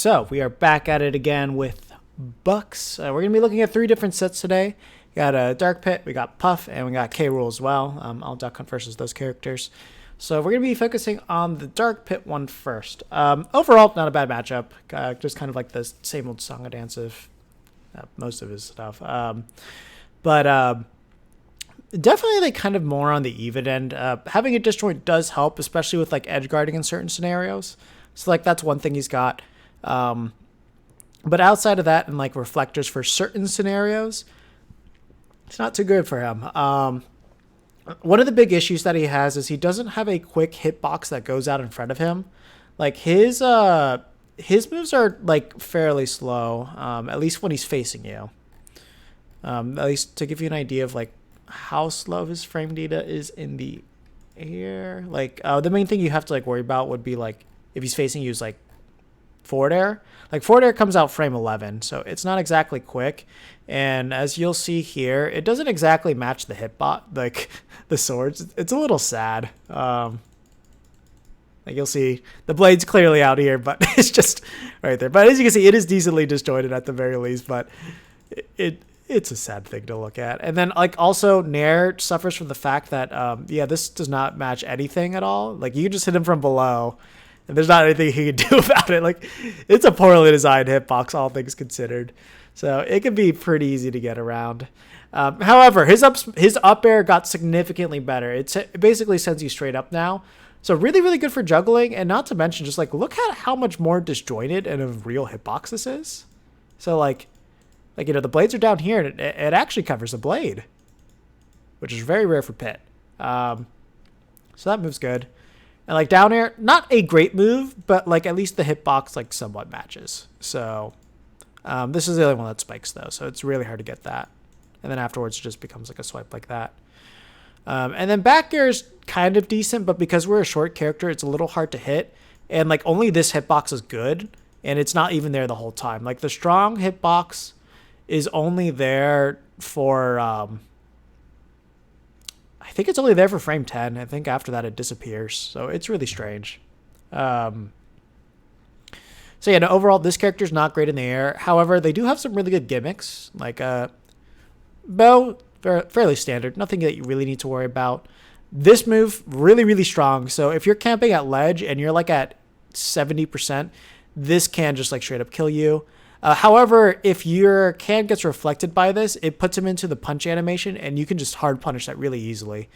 So we are back at it again with Bucks. We're going to be looking at 3 different sets today. We got a Dark Pit, we got Puff, and we got K-Rool as well. I'll duck hunt versus those characters. So we're going to be focusing on the Dark Pit one first. Overall, not a bad matchup. Just kind of like the same old Song and Dance of most of his stuff. But definitely like kind of more on the even end. Having a disjoint does help, especially with like edge guarding in certain scenarios. So like that's one thing he's got. But outside of that and like reflectors for certain scenarios, it's not too good for him. One of the big issues that he has is he doesn't have a quick hitbox that goes out in front of him. Like his moves are like fairly slow, at least when he's facing you. At least to give you an idea of like how slow his frame data is in the air. Like the main thing you have to like worry about would be like if he's facing you is like forward air. Like forward air comes out frame 11, so it's not exactly quick. And as you'll see here, it doesn't exactly match the hitbot, like the swords. It's a little sad. Like you'll see the blade's clearly out here, but it's just right there. But as you can see, it is decently disjointed at the very least, but it's a sad thing to look at. And then like also Nair suffers from the fact that this does not match anything at all. Like you can just hit him from below and there's not anything he can do about it. Like it's a poorly designed hitbox, all things considered. So it can be pretty easy to get around. However, his up air got significantly better. It basically sends you straight up now. So really, really good for juggling. And not to mention just like, look at how much more disjointed and a real hitbox this is. So like, you know, the blades are down here and it actually covers the blade, which is very rare for Pit. So that move's good. And like down air, not a great move, but like at least the hitbox like somewhat matches. So this is the only one that spikes though. So it's really hard to get that. And then afterwards it just becomes like a swipe like that. And then back air is kind of decent, but because we're a short character, it's a little hard to hit. And like only this hitbox is good. And it's not even there the whole time. Like the strong hitbox is only there for, I think it's only there for frame 10. I think after that it disappears. So it's really strange. So yeah, no, overall, this character is not great in the air. However, they do have some really good gimmicks. Like bow, fairly standard. Nothing that you really need to worry about. This move, really, really strong. So if you're camping at ledge and you're like at 70%, this can just like straight up kill you. However, if your can gets reflected by this, it puts him into the punch animation and you can just hard punish that really easily.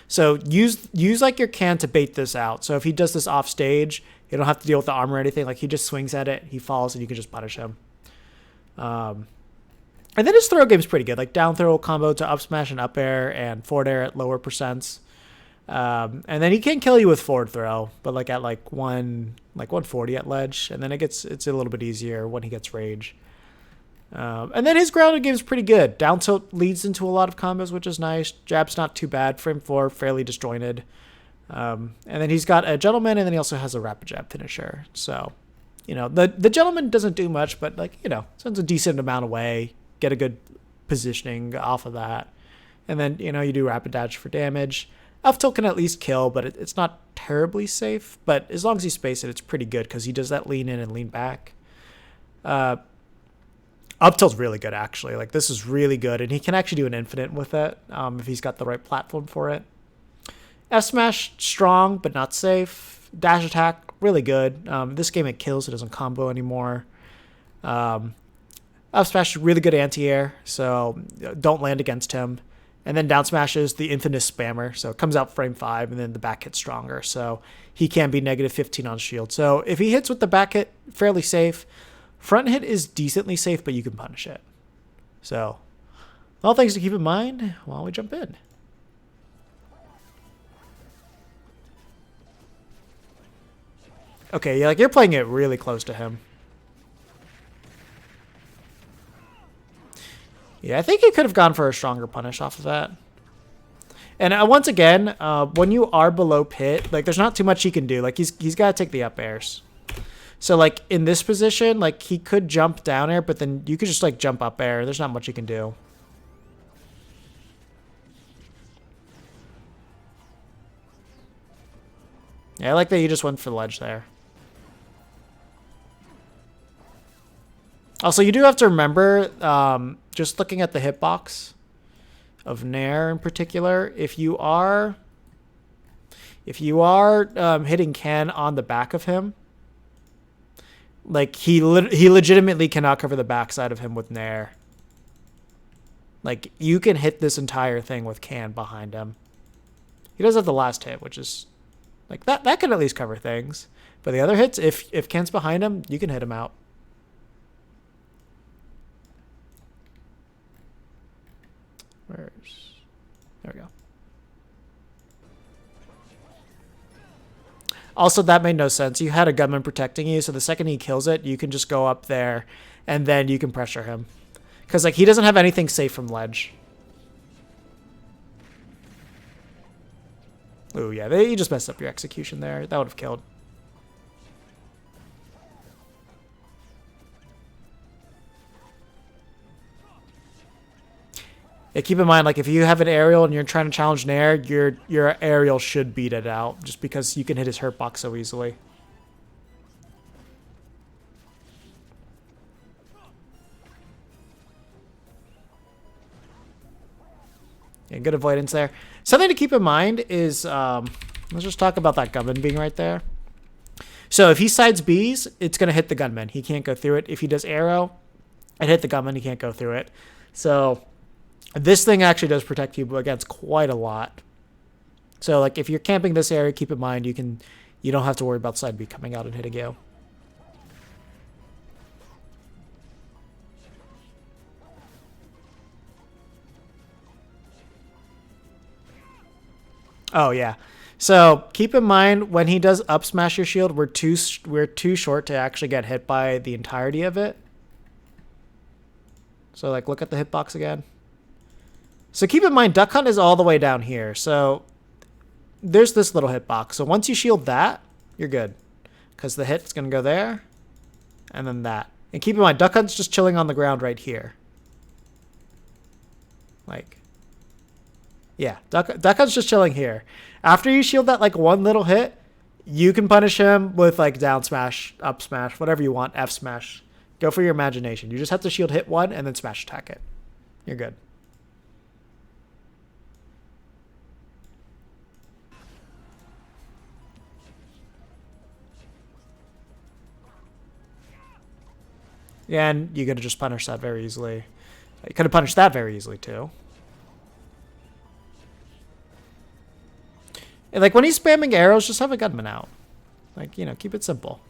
So use like your can to bait this out. So if he does this off stage, you don't have to deal with the armor or anything. Like he just swings at it, he falls, and you can just punish him. And then his throw game is pretty good. Like down throw combo to up smash and up air and forward air at lower percents. And then he can kill you with forward throw, but like at like 140 at ledge, and then it's a little bit easier when he gets rage. And then his grounded game is pretty good. Down tilt leads into a lot of combos, which is nice. Jab's not too bad. Frame 4 fairly disjointed. And then he's got a gentleman, and then he also has a rapid jab finisher. So, you know, the gentleman doesn't do much, but like, you know, sends a decent amount away. Get a good positioning off of that, and then you know you do rapid dash for damage. Up tilt can at least kill, but it's not terribly safe. But as long as you space it, it's pretty good because he does that lean in and lean back. Up tilt's really good, actually. Like, this is really good, and he can actually do an infinite with it if he's got the right platform for it. F smash, strong, but not safe. Dash attack, really good. This game it kills, it doesn't combo anymore. Up smash is really good anti-air, so don't land against him. And then down smash is the infamous spammer. So it comes out frame 5, and then the back hit's stronger. So he can be negative 15 on shield. So if he hits with the back hit, fairly safe. Front hit is decently safe, but you can punish it. So all things to keep in mind while we jump in. Okay, yeah, like you're playing it really close to him. Yeah, I think he could have gone for a stronger punish off of that. And once again, when you are below Pit, like there's not too much he can do. Like he's got to take the up airs. So like in this position, like he could jump down air, but then you could just like jump up air. There's not much he can do. Yeah, I like that you just went for the ledge there. Also, you do have to remember, just looking at the hitbox of Nair in particular, if you are hitting Can on the back of him, like he legitimately cannot cover the backside of him with Nair. Like you can hit this entire thing with Can behind him. He does have the last hit, which is like that can at least cover things. But the other hits, if Can's behind him, you can hit him out. There we go. Also, that made no sense. You had a gunman protecting you, so the second he kills it, you can just go up there, and then you can pressure him. Because like he doesn't have anything safe from ledge. Ooh, yeah, you just messed up your execution there. That would have killed. Yeah, keep in mind, like if you have an aerial and you're trying to challenge Nair, your aerial should beat it out, just because you can hit his hurt box so easily. Yeah, good avoidance there. Something to keep in mind is, let's just talk about that gunman being right there. So if he sides Bs, it's going to hit the gunman. He can't go through it. If he does arrow, it hit the gunman. He can't go through it. So this thing actually does protect you against quite a lot. So like if you're camping this area, keep in mind you don't have to worry about side B coming out and hitting you. Oh yeah. So keep in mind when he does up smash your shield, we're too short to actually get hit by the entirety of it. So like look at the hitbox again. So keep in mind Duck Hunt is all the way down here. So there's this little hitbox. So once you shield that, you're good. Because the hit's going to go there. And then that. And keep in mind, Duck Hunt's just chilling on the ground right here. Like, yeah, Duck Hunt's just chilling here. After you shield that like one little hit, you can punish him with like down smash, up smash, whatever you want, F smash. Go for your imagination. You just have to shield hit one and then smash attack it. You're good. Yeah, and you could have just punished that very easily. You could have punished that very easily too. And like when he's spamming arrows, just have a gunman out. Like, you know, keep it simple.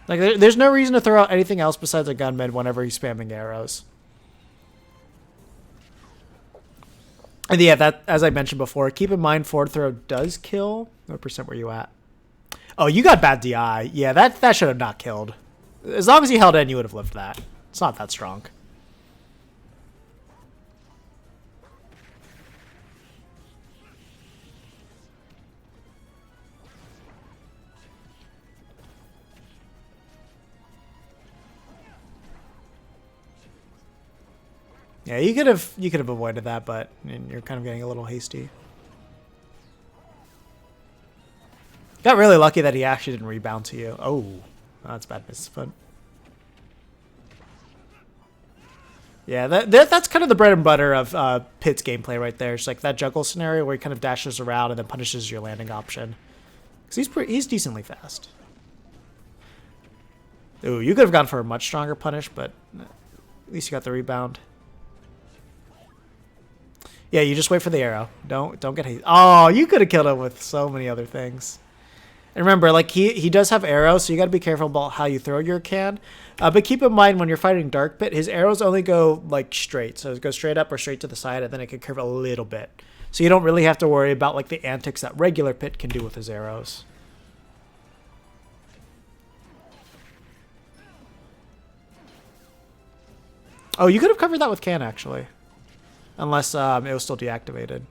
Like there's no reason to throw out anything else besides a gunman whenever he's spamming arrows. And yeah, that, as I mentioned before, keep in mind forward throw does kill. What percent were you at? Oh, you got bad DI. Yeah, that should have not killed. As long as you held in, you would have lived that. It's not that strong. Yeah, you could have avoided that, but you're kind of getting a little hasty. Got really lucky that he actually didn't rebound to you. Oh, that's bad misfoot. Yeah, that's kind of the bread and butter of Pit's gameplay right there. It's like that juggle scenario where he kind of dashes around and then punishes your landing option. Because he's decently fast. Ooh, you could have gone for a much stronger punish, but at least you got the rebound. Yeah, you just wait for the arrow. Don't get hate. Oh, you could have killed him with so many other things. And remember, like he does have arrows, so you got to be careful about how you throw your can. But keep in mind when you're fighting Dark Pit, his arrows only go like straight, so it goes straight up or straight to the side, and then it can curve a little bit. So you don't really have to worry about like the antics that regular Pit can do with his arrows. Oh, you could have covered that with can actually, unless it was still deactivated.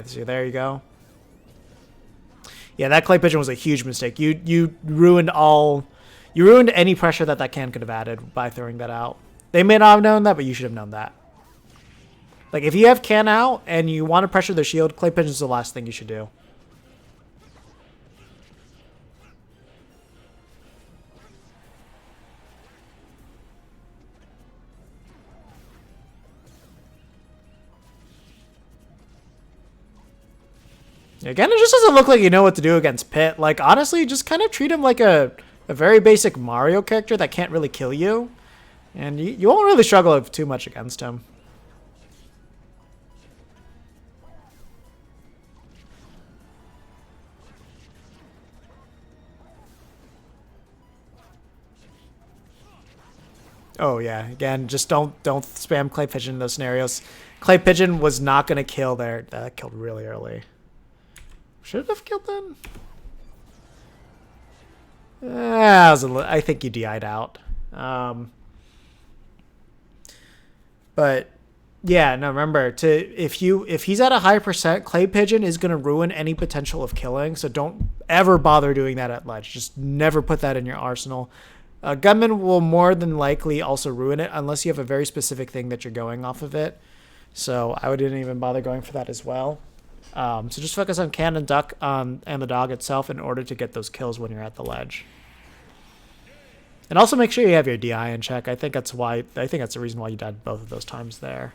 So there you go. Yeah, that clay pigeon was a huge mistake. You ruined any pressure that can could have added by throwing that out. They may not have known that, but you should have known that. Like if you have can out and you want to pressure their shield, clay pigeon is the last thing you should do. Again, it just doesn't look like you know what to do against Pit. Like, honestly, just kind of treat him like a very basic Mario character that can't really kill you. And you won't really struggle too much against him. Oh yeah, again, just don't spam Clay Pigeon in those scenarios. Clay Pigeon was not going to kill there. That killed really early. Should have killed them. I think you DI'd out. But yeah, no, remember if he's at a high percent, Clay Pigeon is going to ruin any potential of killing. So don't ever bother doing that at ledge. Just never put that in your arsenal. Gunman will more than likely also ruin it unless you have a very specific thing that you're going off of it. So I wouldn't even bother going for that as well. So just focus on can and duck and the dog itself in order to get those kills when you're at the ledge. And also make sure you have your DI in check. I think that's the reason why you died both of those times there.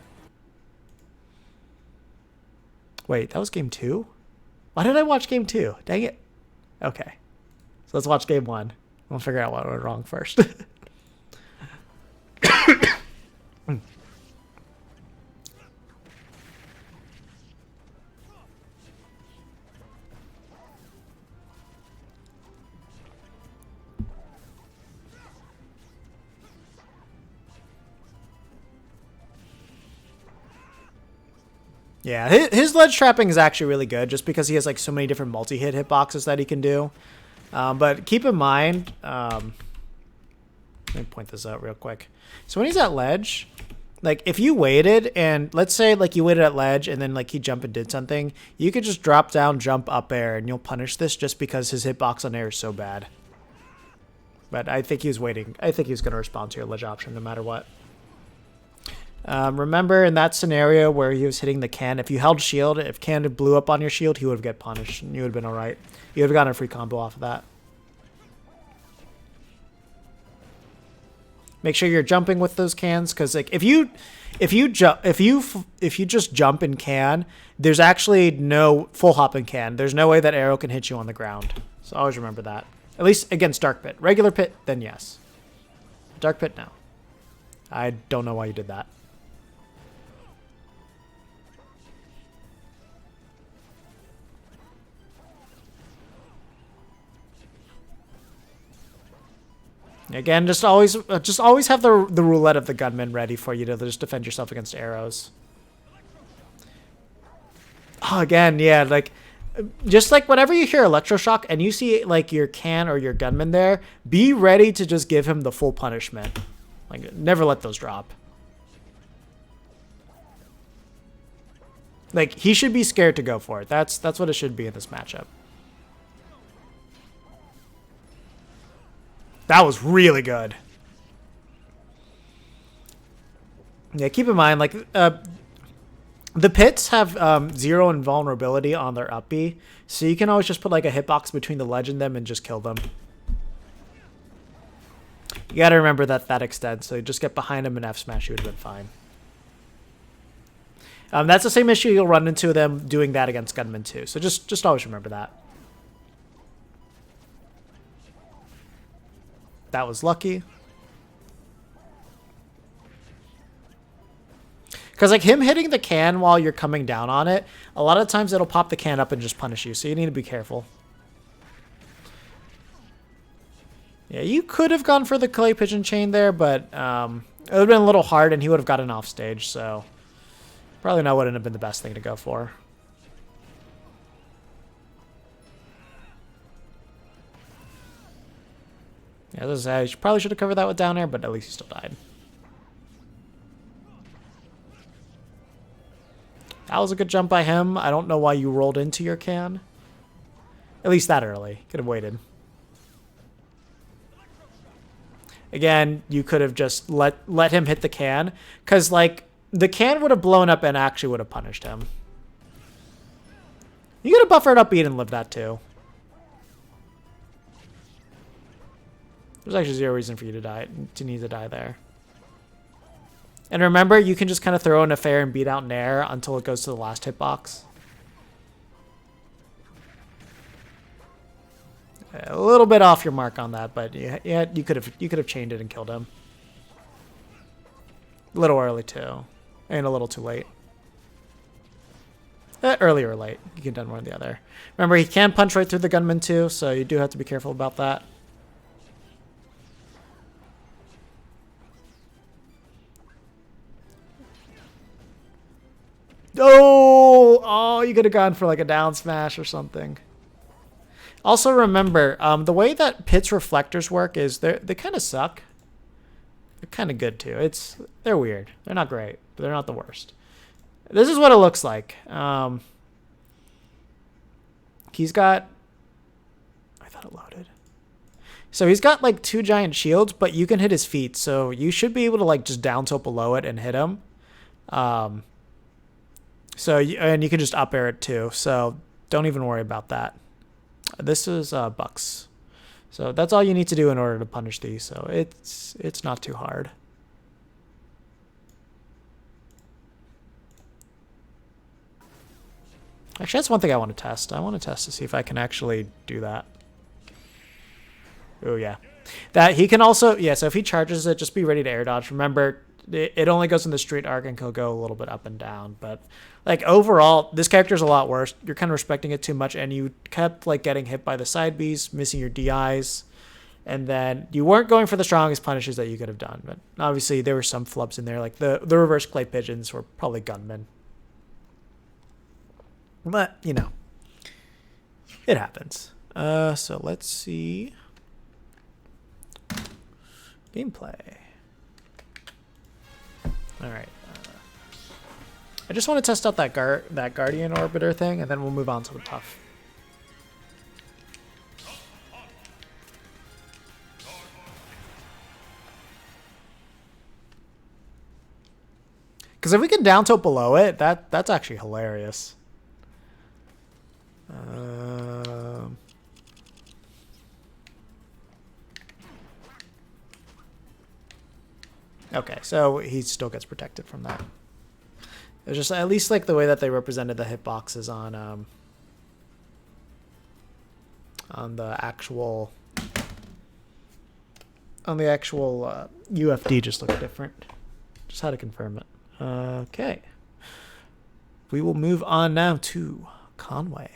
Wait, that was game 2? Why did I watch game 2? Dang it. Okay. So let's watch game 1. We'll figure out what went wrong first. Yeah, his ledge trapping is actually really good just because he has like so many different multi-hit hitboxes that he can do. But keep in mind, let me point this out real quick. So when he's at ledge, like if you waited and let's say like you waited at ledge and then like he jumped and did something, you could just drop down, jump up air, and you'll punish this just because his hitbox on air is so bad. But I think he was waiting. I think he was going to respond to your ledge option no matter what. Remember in that scenario where he was hitting the can, if you held shield, if can blew up on your shield, he would have get punished and you would have been alright. You would have gotten a free combo off of that. Make sure you're jumping with those cans, because like if you just jump in can, there's actually no full hop in can. There's no way that arrow can hit you on the ground. So always remember that. At least against Dark Pit. Regular Pit, then yes. Dark Pit, no. I don't know why you did that. Again, just always have the roulette of the gunman ready for you to just defend yourself against arrows. Oh, again, yeah, like just like whenever you hear electroshock and you see like your can or your gunman there, be ready to just give him the full punishment. Like never let those drop. Like he should be scared to go for it. That's what it should be in this matchup. That was really good. Yeah, keep in mind, like, the pits have 0 invulnerability on their up B, so you can always just put, like, a hitbox between the ledge and them and just kill them. You gotta remember that extends, so just get behind them and F smash, you would have been fine. That's the same issue you'll run into them doing that against gunmen too, so just always remember that. That was lucky. Because like him hitting the can while you're coming down on it, a lot of times it'll pop the can up and just punish you, so you need to be careful. Yeah, you could have gone for the clay pigeon chain there, but it would have been a little hard and he would have gotten off stage, so probably not wouldn't have been the best thing to go for. Yeah, this is, you probably should have covered that with down air, but at least he still died. That was a good jump by him. I don't know why you rolled into your can. At least that early. Could have waited. Again, you could have just let him hit the can, because like the can would have blown up and actually would have punished him. You could have buffered up beat and lived that too. There's actually 0 reason for you to need to die there. And remember, you can just kind of throw in a fair and beat out an air until it goes to the last hitbox. A little bit off your mark on that, but yeah, you could have chained it and killed him. A little early too, and a little too late. Early or late, you can have done one or the other. Remember, he can punch right through the gunman too, so you do have to be careful about that. Oh, you could have gone for like a down smash or something. Also remember, the way that Pit's reflectors work is they kind of suck. They're kind of good too. They're weird. They're not great, but they're not the worst. This is what it looks like. He's got... I thought it loaded. So he's got like 2 giant shields, but you can hit his feet. So you should be able to like just down tilt below it and hit him. And you can just up air it too. So don't even worry about that. This is Bucks. So that's all you need to do in order to punish these. So it's not too hard. Actually, that's one thing I want to test. I want to test to see if I can actually do that. Oh, yeah. That he can also... Yeah, so if he charges it, just be ready to air dodge. Remember, it only goes in the straight arc and he'll go a little bit up and down. But, like, overall, this character's a lot worse. You're kind of respecting it too much, and you kept, like, getting hit by the side Bs, missing your DIs. And then you weren't going for the strongest punishes that you could have done. But obviously, there were some flubs in there. Like, the reverse clay pigeons were probably gunmen. But, you know, it happens. So let's see. Gameplay. All right. I just want to test out that Guardian Orbiter thing, and then we'll move on to the Puff. Because if we can down tilt below it, that's actually hilarious. Okay, so he still gets protected from that. It was just at least like the way that they represented the hitboxes on the actual UFD just looked different. Just had to confirm it. Okay, we will move on now to Conway.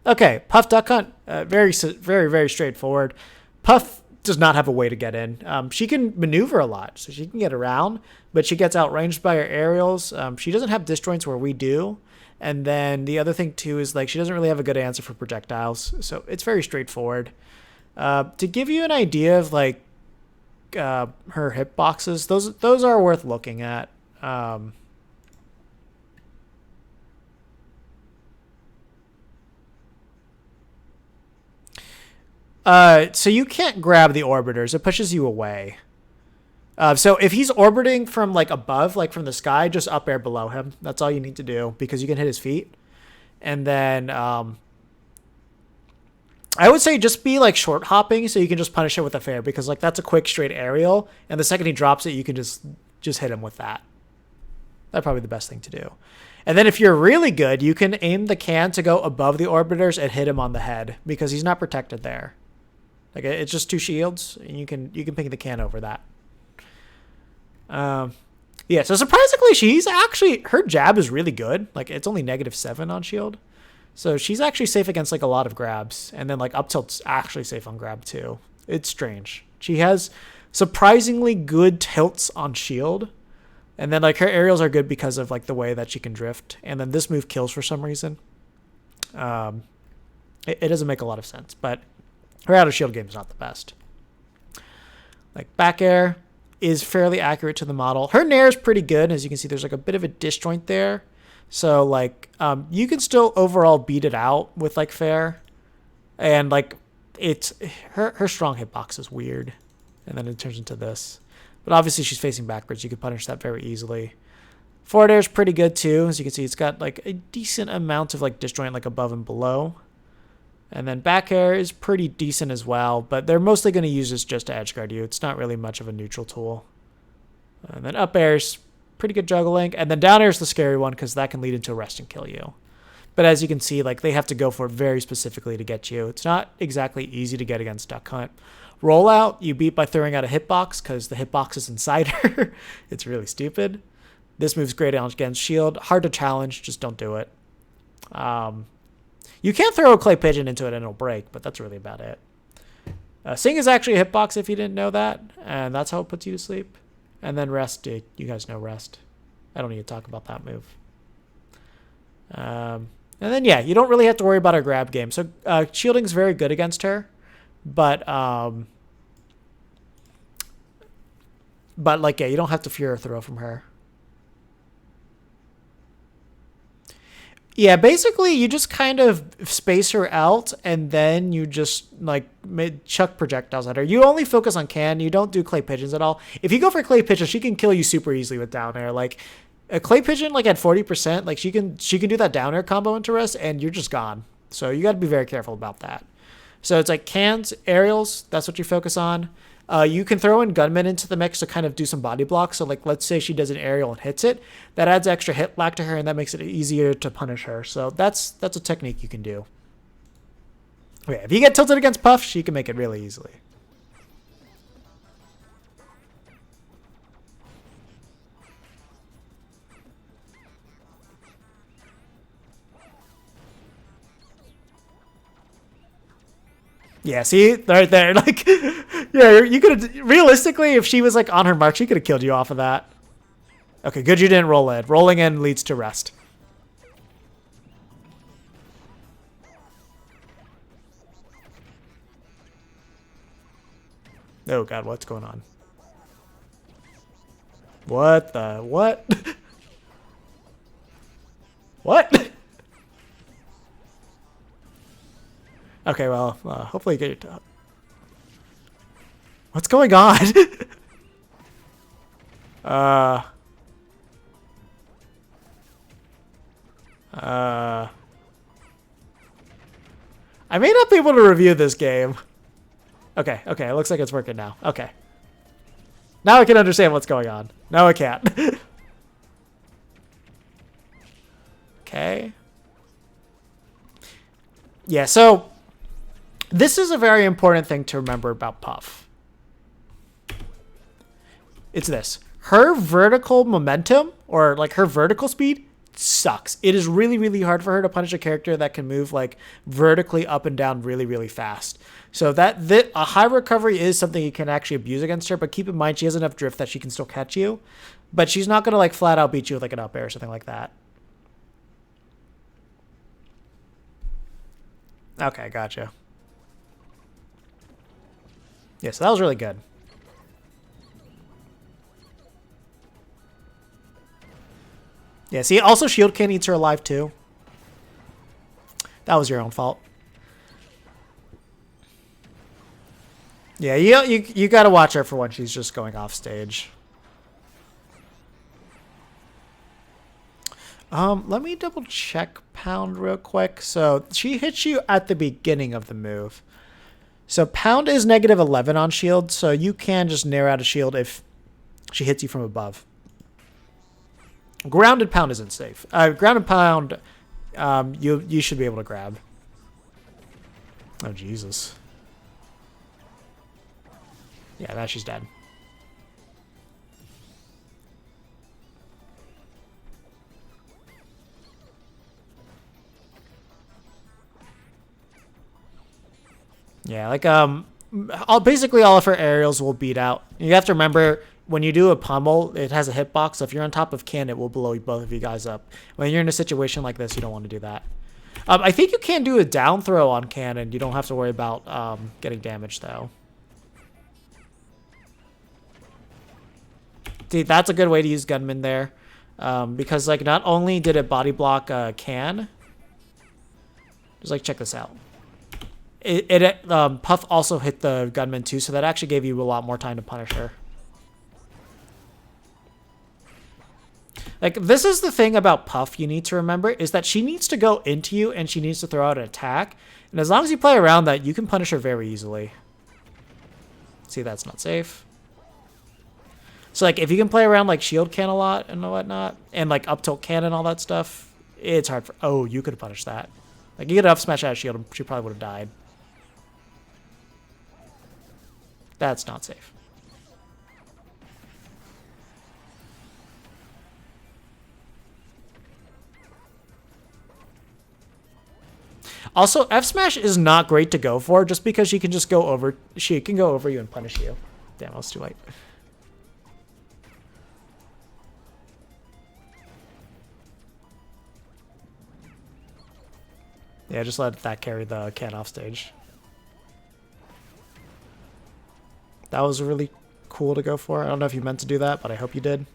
Okay, Puff Duck Hunt, very straightforward. Puff does not have a way to get in. She can maneuver a lot, so she can get around, but she gets outranged by her aerials. She doesn't have disjoints where we do. And then the other thing, too, is like she doesn't really have a good answer for projectiles, so it's very straightforward. To give you an idea of like her hitboxes, those are worth looking at. So you can't grab the orbiters. It pushes you away. So if he's orbiting from like above, like from the sky, just up air below him. That's all you need to do because you can hit his feet. And then I would say just be like short hopping so you can just punish it with a fair because like that's a quick straight aerial. And the second he drops it, you can just hit him with that. That's probably the best thing to do. And then if you're really good, you can aim the can to go above the orbiters and hit him on the head because he's not protected there. Like it's just 2 shields, and you can ping the can over that. Yeah. So surprisingly, she's actually her jab is really good. Like it's only -7 on shield, so she's actually safe against like a lot of grabs. And then like up tilt's actually safe on grab too. It's strange. She has surprisingly good tilts on shield, and then like her aerials are good because of like the way that she can drift. And then this move kills for some reason. It doesn't make a lot of sense, but her out of shield game is not the best. Like back air is fairly accurate to the model. Her nair is pretty good. As you can see, there's like a bit of a disjoint there. So like you can still overall beat it out with like fair. And like it's her strong hitbox is weird. And then it turns into this. But obviously she's facing backwards. You can punish that very easily. Forward air is pretty good too. As you can see, it's got like a decent amount of like disjoint like above and below. And then back air is pretty decent as well, but they're mostly going to use this just to edge guard you. It's not really much of a neutral tool. And then up air is pretty good juggling. And then down air is the scary one because that can lead into arrest and kill you. But as you can see, like they have to go for it very specifically to get you. It's not exactly easy to get against Duck Hunt. Rollout, you beat by throwing out a hitbox because the hitbox is inside her. It's really stupid. This move's great against shield. Hard to challenge, just don't do it. You can throw a clay pigeon into it and it'll break, but that's really about it. Sing is actually a hitbox if you didn't know that, and that's how it puts you to sleep. And then rest, you guys know rest. I don't need to talk about that move. And then, yeah, you don't really have to worry about her grab game. So shielding is very good against her, but like, yeah, you don't have to fear a throw from her. Yeah, basically you just kind of space her out and then you just like chuck projectiles at her. You only focus on can. You don't do clay pigeons at all. If you go for clay pigeon, she can kill you super easily with down air. Like a clay pigeon, like at 40%, like she can do that down air combo into rest and you're just gone. So you got to be very careful about that. So it's like cans, aerials. That's what you focus on. You can throw in gunmen into the mix to kind of do some body blocks. So like, let's say she does an aerial and hits it, that adds extra hit lag to her and that makes it easier to punish her. So that's a technique you can do. Okay, if you get tilted against Puff, she can make it really easily. Yeah, see? Right there. Like, yeah, you could have... Realistically, if she was, like, on her mark, she could have killed you off of that. Okay, good you didn't roll in. Rolling in leads to rest. Oh, God, what's going on? What the... What? What? Okay, well, hopefully you get your... What's going on? I may not be able to review this game. Okay, it looks like it's working now. Okay. Now I can understand what's going on. No, I can't. Okay. Yeah, so... This is a very important thing to remember about Puff. It's this. Her vertical momentum, or like her vertical speed, sucks. It is really, really hard for her to punish a character that can move like vertically up and down really, really fast. So that a high recovery is something you can actually abuse against her, but keep in mind she has enough drift that she can still catch you. But she's not going to like flat out beat you with like an up air or something like that. Okay, gotcha. Yeah, so that was really good. Yeah, see, also Shield Can eats her alive too. That was your own fault. Yeah, you gotta watch her for when she's just going off stage. Let me double check Pound real quick. So she hits you at the beginning of the move. So Pound is negative 11 on shield, so you can just narrow out a shield if she hits you from above. Grounded Pound isn't safe. Grounded Pound, you should be able to grab. Oh, Jesus. Yeah, now she's dead. Yeah, like, basically all of her aerials will beat out. You have to remember, when you do a pummel, it has a hitbox, so if you're on top of Ken, it will blow both of you guys up. When you're in a situation like this, you don't want to do that. I think you can do a down throw on Cannon. You don't have to worry about getting damaged, though. See, that's a good way to use Gunman there. Because, like, not only did it body block Can, just, like, check this out. Puff also hit the Gunman, too, so that actually gave you a lot more time to punish her. Like, this is the thing about Puff you need to remember, is that she needs to go into you and she needs to throw out an attack. And as long as you play around that, you can punish her very easily. See, that's not safe. So, like, if you can play around, like, Shield Can a lot and whatnot, and, like, up tilt can and all that stuff, It's hard for... Oh, you could have punished that. Like, you get an up smash out of shield, she probably would have died. That's not safe. Also, F smash is not great to go for just because she can just go over. She can go over you and punish you. Damn, I was too late. Yeah, just let that carry the can off stage. That was really cool to go for. I don't know if you meant to do that, but I hope you did.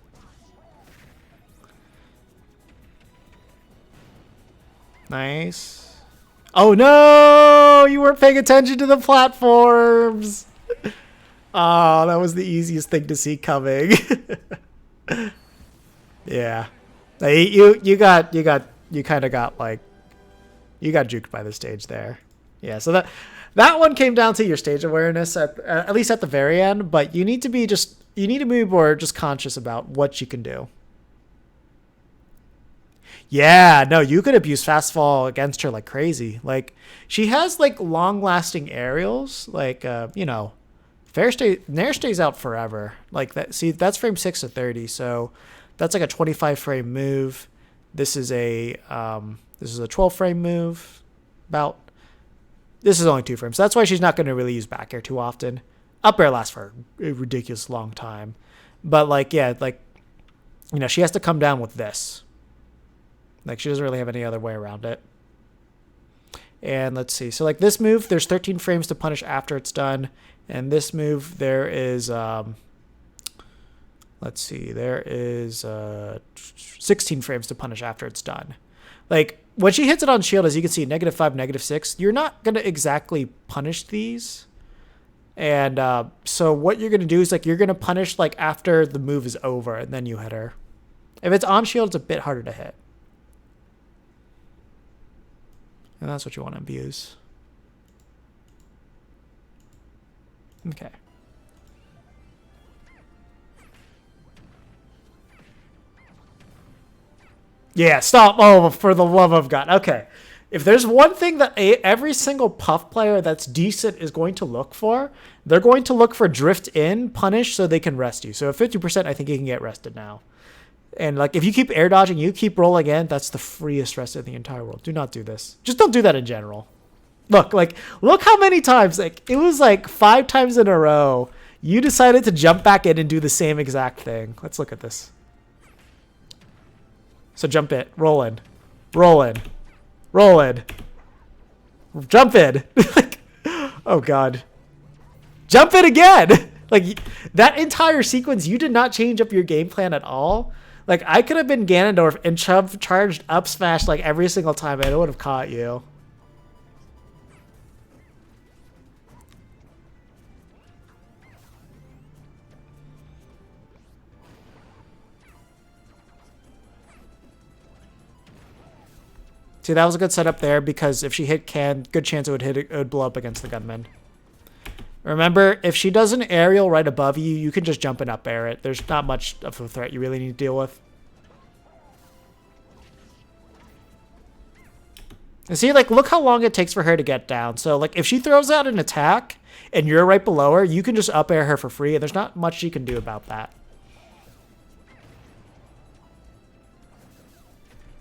Nice. Oh no! You weren't paying attention to the platforms! Oh, that was the easiest thing to see coming. Yeah. You kind of got like... You got juked by the stage there. Yeah, so that one came down to your stage awareness, at least at the very end, but you need to be more just conscious about what you can do. Yeah, no, you could abuse fast fall against her like crazy. Like, she has like long-lasting aerials, like Nair stays out forever. Like that. See, that's frame 6 to 30, so that's like a 25 frame move. This is a 12 frame move. This is only 2 frames. So that's why she's not going to really use back air too often. Up air lasts for a ridiculous long time. But like, yeah, like, she has to come down with this. Like, she doesn't really have any other way around it. And let's see. So like this move, there's 13 frames to punish after it's done. And this move, there is, let's see, there is 16 frames to punish after it's done. Like, when she hits it on shield, as you can see, -5, -6, you're not going to exactly punish these. And so what you're going to do is, like, you're going to punish, like, after the move is over, and then you hit her. If it's on shield, it's a bit harder to hit. And that's what you want to abuse. Okay. Yeah, stop. Oh, for the love of God. Okay. If there's one thing that every single Puff player that's decent is going to look for, they're going to look for drift in, punish, so they can rest you. So at 50%, I think you can get rested now. And like, if you keep air dodging, you keep rolling in, that's the freest rest in the entire world. Do not do this. Just don't do that in general. Look how many times, like, it was like 5 times in a row, you decided to jump back in and do the same exact thing. Let's look at this. So jump it, roll in, roll in, roll in, jump in. Like, oh God. Jump it again. Like, that entire sequence, you did not change up your game plan at all. Like, I could have been Ganondorf and charged up smash like every single time and it would have caught you. See, that was a good setup there because if she hit can, good chance it would blow up against the gunman. Remember, if she does an aerial right above you, you can just jump and up air it. There's not much of a threat you really need to deal with. And see, like, look how long it takes for her to get down. So, like, if she throws out an attack and you're right below her, you can just up air her for free, and there's not much you can do about that.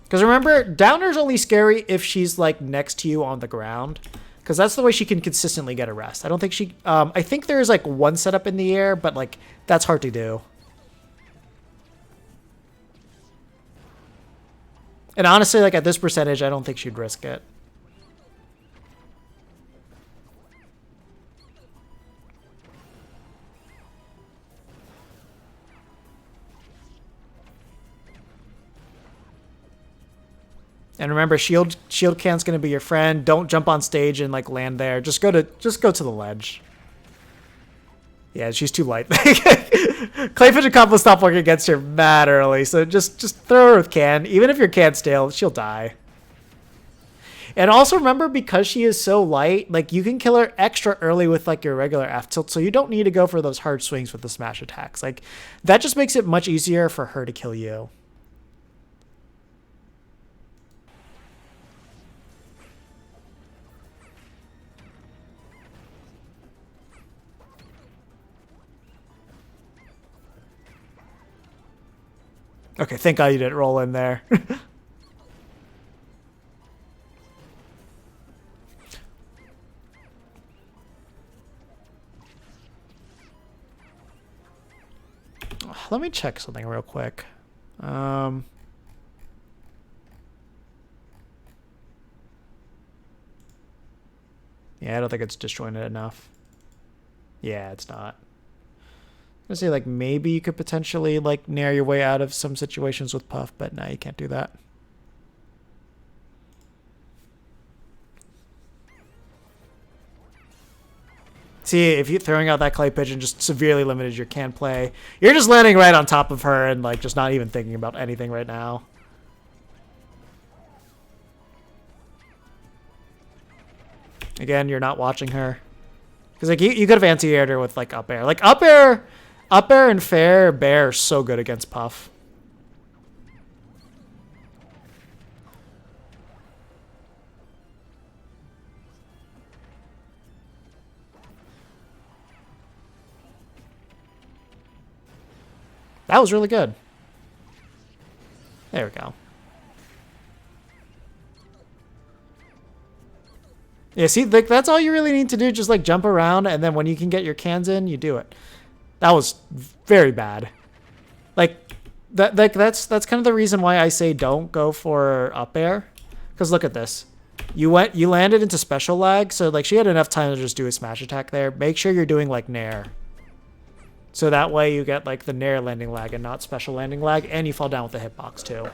Because remember, Downer's only scary if she's, like, next to you on the ground. Because that's the way she can consistently get a rest. I don't think she... I think there's, like, one setup in the air, but, like, that's hard to do. And honestly, like, at this percentage, I don't think she'd risk it. And remember, shield can's gonna be your friend. Don't jump on stage and like land there. Just go to the ledge. Yeah, she's too light. Clayfish and combo stop working against her mad early, so just throw her with can. Even if your can's stale, she'll die. And also remember, because she is so light, like, you can kill her extra early with like your regular F tilt, so you don't need to go for those hard swings with the smash attacks. Like, that just makes it much easier for her to kill you. Okay, thank God you didn't roll in there. Let me check something real quick. Yeah, I don't think it's disjointed enough. Yeah, it's not. I'm gonna say, like, maybe you could potentially, like, nair your way out of some situations with Puff, but no, you can't do that. See, if you throwing out that clay pigeon just severely limited your can play. You're just landing right on top of her and, like, just not even thinking about anything right now. Again, you're not watching her. Because, like, you could have anti-aired her with, like, up air. Like, up air and fair bear are so good against Puff. That was really good. There we go. Yeah, see, like, that's all you really need to do. Just, like, jump around, and then when you can get your cans in, you do it. That was very bad. Like, that's kind of the reason why I say don't go for up air. Because look at this. You landed into special lag, so, like, she had enough time to just do a smash attack there. Make sure you're doing, like, nair. So that way you get, like, the nair landing lag and not special landing lag, and you fall down with the hitbox, too.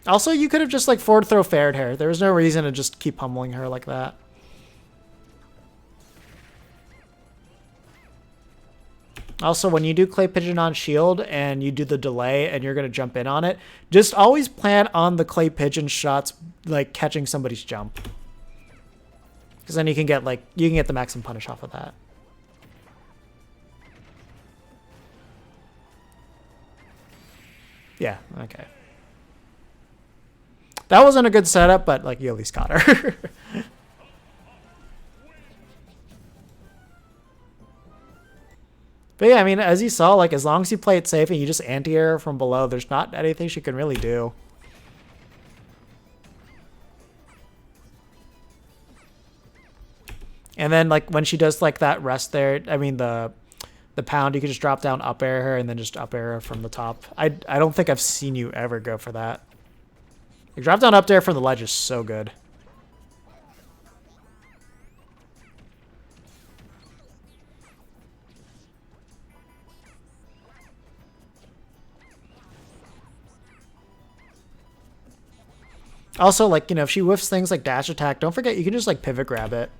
Also, you could have just, like, forward throw fared her. There was no reason to just keep pummeling her like that. Also, when you do clay pigeon on shield and you do the delay and you're going to jump in on it, just always plan on the clay pigeon shots, like, catching somebody's jump. Because then you can get the maximum punish off of that. Yeah, okay. That wasn't a good setup, but, like, you at least got her. But yeah, I mean, as you saw, like, as long as you play it safe and you just anti-air from below, there's not anything she can really do. And then, like, when she does, like, that rest there, I mean, the pound, you can just drop down, up air her, and then just up air her from the top. I don't think I've seen you ever go for that. Like, drop down up there from the ledge is so good. Also, like, you know, if she whiffs things like dash attack, don't forget you can just, like, pivot grab it.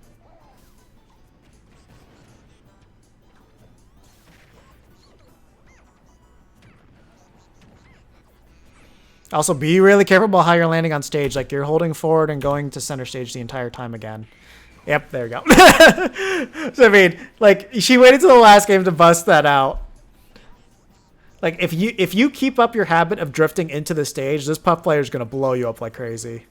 Also, be really careful about how you're landing on stage. Like, you're holding forward and going to center stage the entire time again. Yep, there we go. So, I mean, like, she waited till the last game to bust that out. Like, if you keep up your habit of drifting into the stage, this Puff player is going to blow you up like crazy.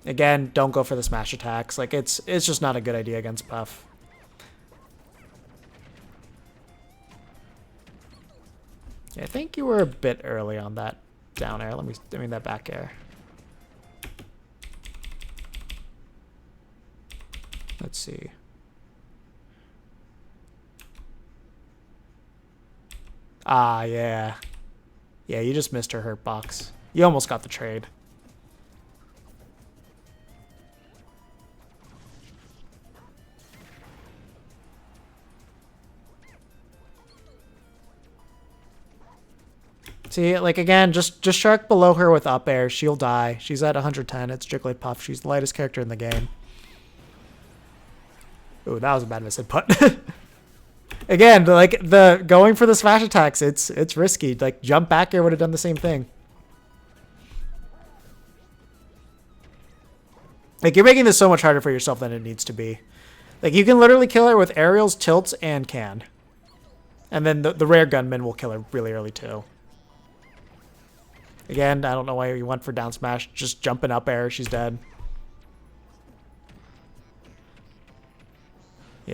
Again, don't go for the smash attacks. Like, it's just not a good idea against Puff. Yeah, I think you were a bit early on that down air. That back air. Let's see. Ah, yeah. Yeah, you just missed her hurt box. You almost got the trade. See, like, again, just shark below her with up air. She'll die. She's at 110. It's Jigglypuff. She's the lightest character in the game. Ooh, that was a bad misinput. Again, like, the going for the smash attacks, it's risky. Like, jump back air would have done the same thing. Like, you're making this so much harder for yourself than it needs to be. Like, you can literally kill her with aerials, tilts, and can. And then the rare gunman will kill her really early, too. Again, I don't know why you went for down smash. Just jumping up air, she's dead.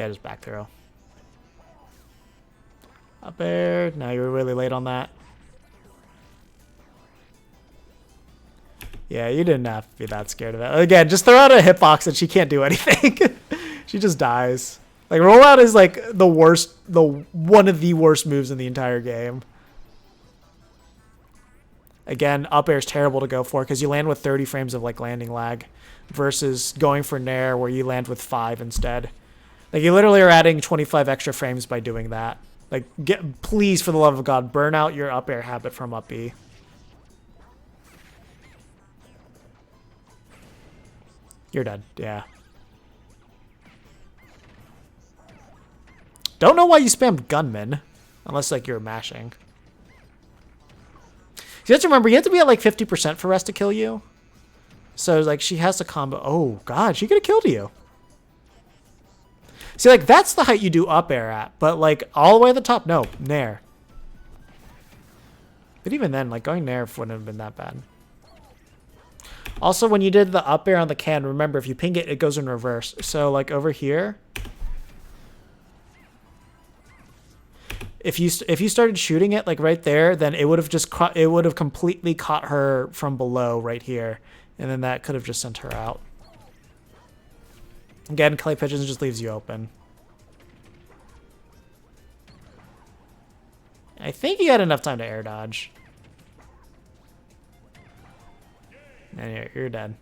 Yeah, just back throw. Up air. No, you were really late on that. Yeah, you didn't have to be that scared of it. Again, just throw out a hitbox and she can't do anything. She just dies. Like, rollout is like the worst, one of the worst moves in the entire game. Again, up air is terrible to go for because you land with 30 frames of like landing lag versus going for nair where you land with 5 instead. Like, you literally are adding 25 extra frames by doing that. Like, please, for the love of God, burn out your up air habit from up B. You're dead, yeah. Don't know why you spammed gunman, unless like you're mashing. You have to remember, you have to be at like 50% for Rest to kill you. So like she has to combo. Oh god, she could have killed you. See, like that's the height you do up air at, but like all the way at the top, no, nair. But even then, like going nair wouldn't have been that bad. Also, when you did the up air on the can, remember if you ping it, it goes in reverse. So like over here, if you started shooting it like right there, then it would have just completely caught her from below right here, and then that could have just sent her out. Again, clay pigeons just leaves you open. I think you had enough time to air dodge. And you're dead.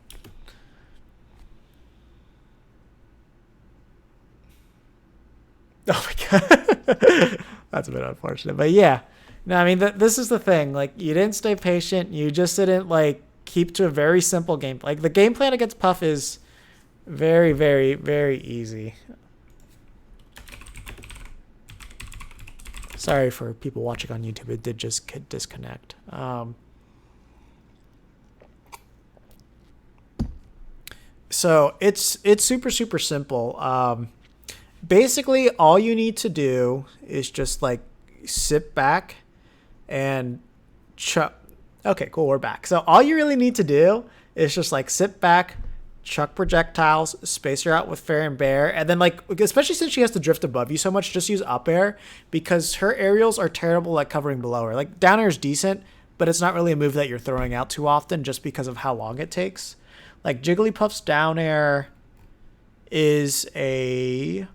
Oh my god. That's a bit unfortunate. But yeah. No, I mean, this is the thing. Like, you didn't stay patient. You just didn't, like, keep to a very simple game. Like, the game plan against Puff is very, very, very easy. Sorry for people watching on YouTube. It did just disconnect. So it's super, super simple. Basically, all you need to do is just like sit back and chuck. Okay, cool. We're back. So all you really need to do is just like sit back, chuck projectiles, space her out with fair and bear, and then like, especially since she has to drift above you so much, just use up air because her aerials are terrible at covering below her. Like down air is decent, but it's not really a move that you're throwing out too often just because of how long it takes. Like Jigglypuff's down air is a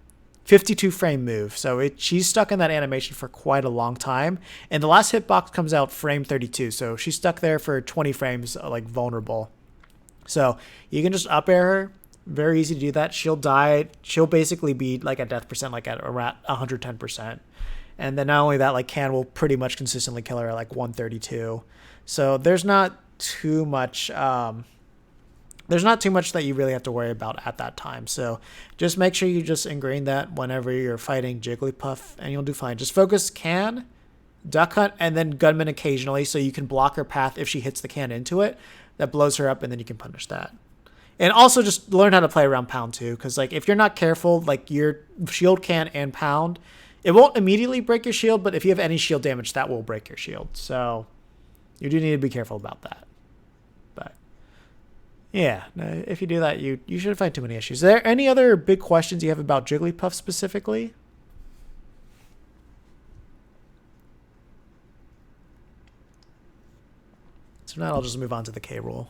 52 frame move. So she's stuck in that animation for quite a long time. And the last hitbox comes out frame 32. So she's stuck there for 20 frames, like vulnerable. So you can just up air her. Very easy to do that. She'll die. She'll basically be like at death percent, like at around 110%. And then not only that, like Can will pretty much consistently kill her at like 132. So there's not too much that you really have to worry about at that time. So just make sure you just ingrain that whenever you're fighting Jigglypuff and you'll do fine. Just focus Can, Duck Hunt, and then Gunman occasionally so you can block her path if she hits the can into it. That blows her up and then you can punish that. And also just learn how to play around Pound too, because like if you're not careful, like your shield can and Pound, it won't immediately break your shield, but if you have any shield damage, that will break your shield. So you do need to be careful about that. But yeah, if you do that, you shouldn't find too many issues. Is there any other big questions you have about Jigglypuff specifically? So now I'll just move on to the K Rool.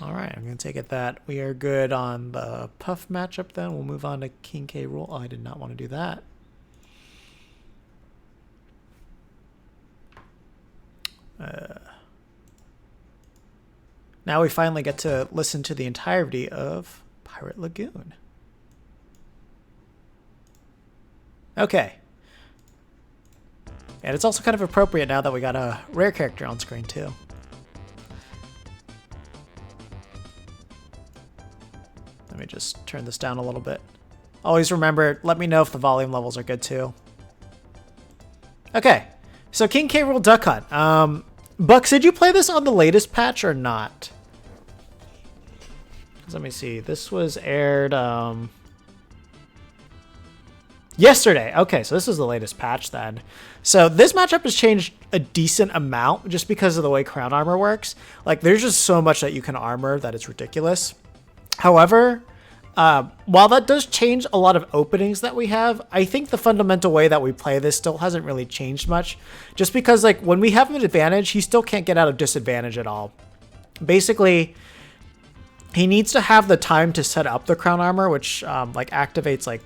All right, I'm going to take it that we are good on the Puff matchup then. We'll move on to King K Rool. Oh, I did not want to do that. Now we finally get to listen to the entirety of Pirate Lagoon. Okay. And it's also kind of appropriate now that we got a rare character on screen too. Let me just turn this down a little bit. Always remember, let me know if the volume levels are good too. Okay, so King K. Rool Duck Hunt. Bucks, did you play this on the latest patch or not? Let me see. This was aired yesterday. Okay, so this is the latest patch then. So this matchup has changed a decent amount just because of the way crown armor works. Like, there's just so much that you can armor that it's ridiculous. However, while that does change a lot of openings that we have, I think the fundamental way that we play this still hasn't really changed much. Just because, like, when we have an advantage, he still can't get out of disadvantage at all. Basically, he needs to have the time to set up the crown armor, which like activates like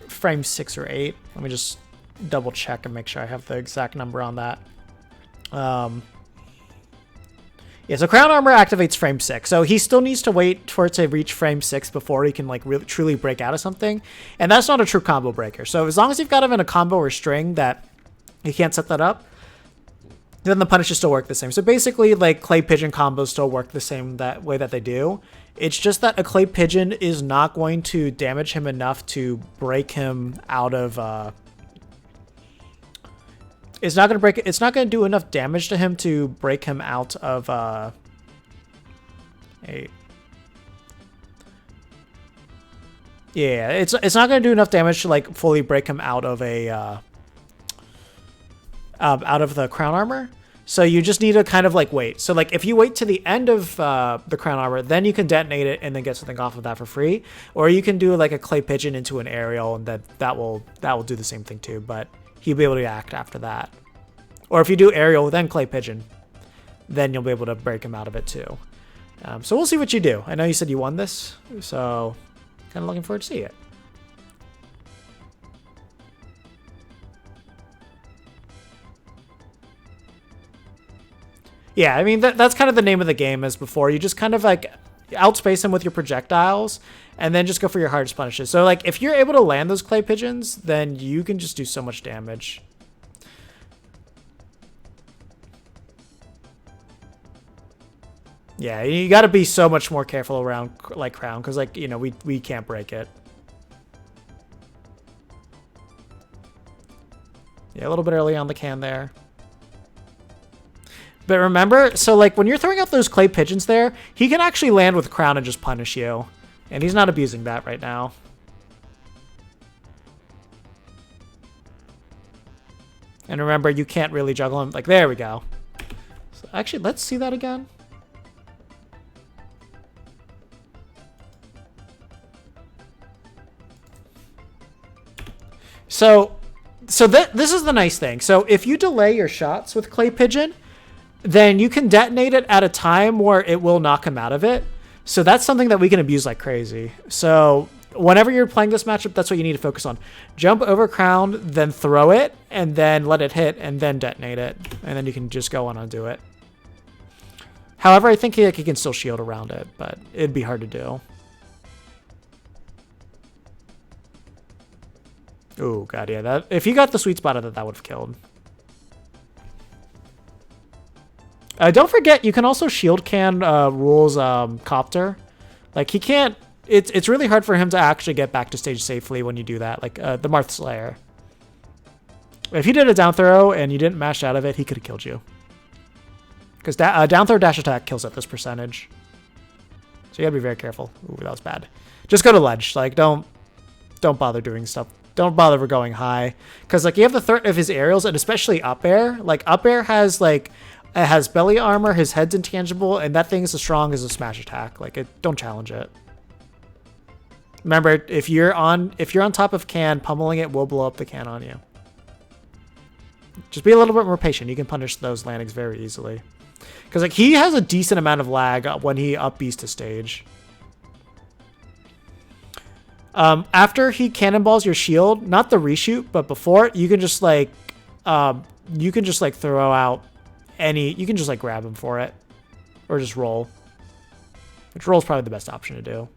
frame 6 or 8. Let me just double check and make sure I have the exact number on that. Yeah, so crown armor activates frame 6. So he still needs to wait for it to reach frame 6 before he can like really truly break out of something. And that's not a true combo breaker. So as long as you've got him in a combo or string that he can't set that up, then the punishes still work the same. So basically, like, clay pigeon combos still work the same that way that they do. It's just that a clay pigeon is not going to damage him enough to break him out of. It's not gonna break. It's not gonna do enough damage to him to break him out of a. Yeah, it's not gonna do enough damage to like fully break him out of a. Out of the crown armor. So you just need to kind of like wait. So like if you wait to the end of the crown armor, then you can detonate it and then get something off of that for free. Or you can do like a clay pigeon into an aerial, and that will do the same thing too. But he'll be able to act after that. Or if you do aerial then clay pigeon, then you'll be able to break him out of it too. So we'll see what you do. I know you said you won this, so kind of looking forward to see it. Yeah, I mean, that's kind of the name of the game as before. You just kind of like outspace them with your projectiles and then just go for your hardest punishes. So like if you're able to land those clay pigeons, then you can just do so much damage. Yeah, you got to be so much more careful around like crown because like, you know, we can't break it. Yeah, a little bit early on the can there. But remember, so like when you're throwing out those clay pigeons there, he can actually land with crown and just punish you. And he's not abusing that right now. And remember, you can't really juggle him. Like, there we go. So actually, let's see that again. So this is the nice thing. So if you delay your shots with clay pigeon, then you can detonate it at a time where it will knock him out of it. So that's something that we can abuse like crazy. So whenever you're playing this matchup, that's what you need to focus on. Jump over crown, then throw it, and then let it hit, and then detonate it. And then you can just go on and do it. However, I think he can still shield around it, but it'd be hard to do. Oh, God, yeah. That if you got the sweet spot of it, that would have killed. Don't forget, you can also shield can Rool's copter. Like, he can't... It's really hard for him to actually get back to stage safely when you do that. Like, the Marth Slayer. If he did a down throw and you didn't mash out of it, he could have killed you. Because down throw dash attack kills at this percentage. So you gotta be very careful. Ooh, that was bad. Just go to ledge. Like, don't bother doing stuff. Don't bother going high. Because, like, you have the threat of his aerials, and especially up air. Like, up air has, like... It has belly armor, his head's intangible, and that thing is as strong as a smash attack. Like, don't challenge it. Remember, if you're on top of can, pummeling it will blow up the can on you. Just be a little bit more patient. You can punish those landings very easily. Because like he has a decent amount of lag when he up Bs to stage. After he cannonballs your shield, not the reshoot, but before, you can just like throw out you can just like grab him for it. Or just roll. Which roll is probably the best option to do.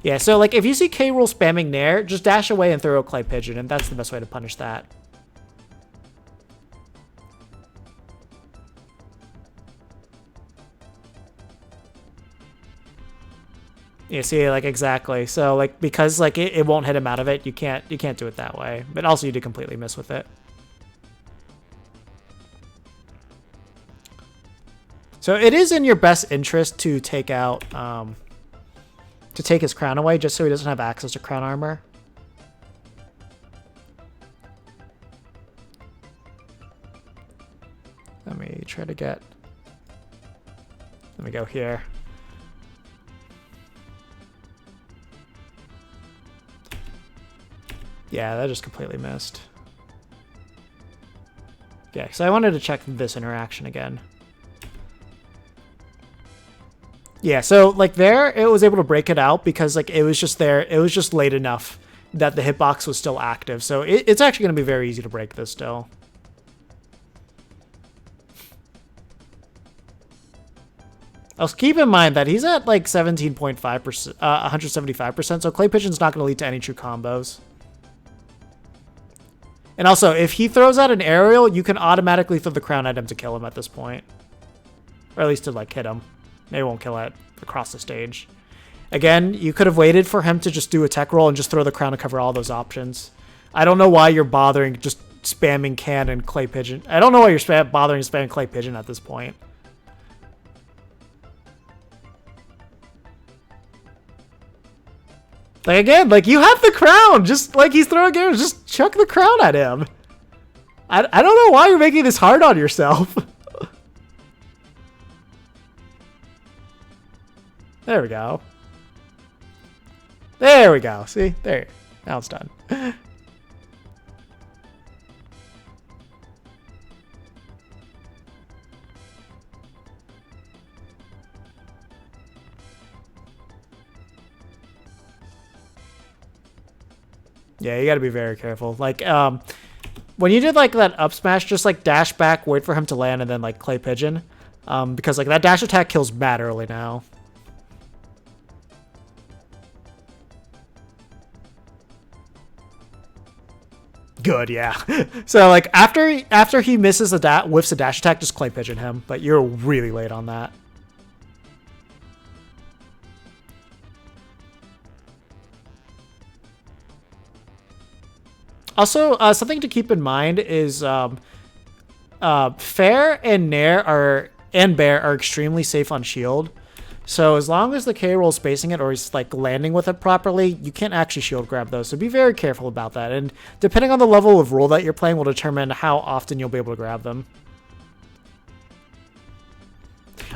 Yeah, so like if you see K. Rool spamming Nair, just dash away and throw a Clay Pigeon, and that's the best way to punish that. You see, like, exactly. So, like, because, like, it won't hit him out of it, you can't do it that way. But also you do completely miss with it. So it is in your best interest to take out, to take his crown away, just so he doesn't have access to crown armor. Let me try to get... Let me go here. Yeah, that just completely missed. Yeah, so I wanted to check this interaction again. Yeah, so, like, there, it was able to break it out because, like, it was just there. It was just late enough that the hitbox was still active. So it's actually going to be very easy to break this still. Also, keep in mind that he's at, like, 17.5%, 175%, so Clay Pigeon's not going to lead to any true combos. And also, if he throws out an aerial, you can automatically throw the crown at him to kill him at this point. Or at least to, like, hit him. They won't kill it across the stage. Again, you could have waited for him to just do a tech roll and just throw the crown to cover all those options. I don't know why you're bothering just spamming can and Clay Pigeon. I don't know why you're bothering spamming Clay Pigeon at this point. Like, again, like, you have the crown. Just, like, he's throwing arrows. Just chuck the crown at him. I don't know why you're making this hard on yourself. There we go. There we go. See? There. Now it's done. Yeah, you gotta be very careful. Like, when you did, like, that up smash, just, like, dash back, wait for him to land, and then, like, Clay Pigeon. Because, like, that dash attack kills mad early now. Good, yeah. So, like, after he misses whiffs a dash attack, just Clay Pigeon him. But you're really late on that. Also, something to keep in mind is Fair and Nair and Bear are extremely safe on shield. So as long as the K roll is spacing it or he's, like, landing with it properly, you can't actually shield grab those. So be very careful about that. And depending on the level of Rool that you're playing will determine how often you'll be able to grab them.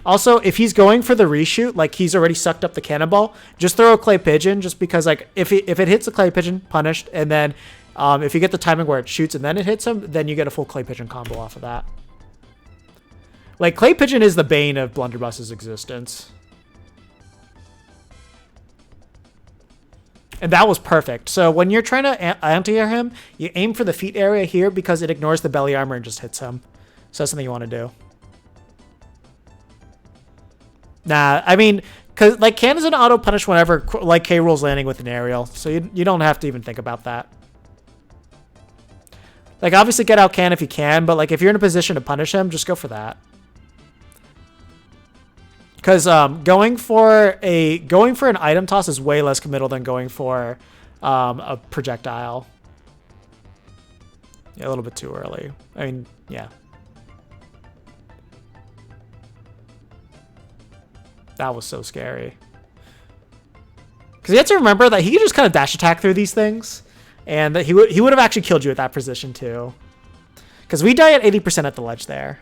Also, if he's going for the reshoot, like, he's already sucked up the cannonball, just throw a Clay Pigeon, just because, like, if it hits the Clay Pigeon, punished, and then if you get the timing where it shoots and then it hits him, then you get a full Clay Pigeon combo off of that. Like, Clay Pigeon is the bane of Blunderbuss's existence. And that was perfect. So when you're trying to anti-air him, you aim for the feet area here because it ignores the belly armor and just hits him. So that's something you want to do. Nah, I mean, because, like, can is an auto punish whenever, like, K Rool's landing with an aerial. So you don't have to even think about that. Like, obviously get out can if you can, but, like, if you're in a position to punish him, just go for that. Because going for an item toss is way less committal than going for a projectile. Yeah, a little bit too early. I mean, yeah. That was so scary. Because you have to remember that he could just kind of dash attack through these things. And that he would have actually killed you at that position too. Because we die at 80% at the ledge there.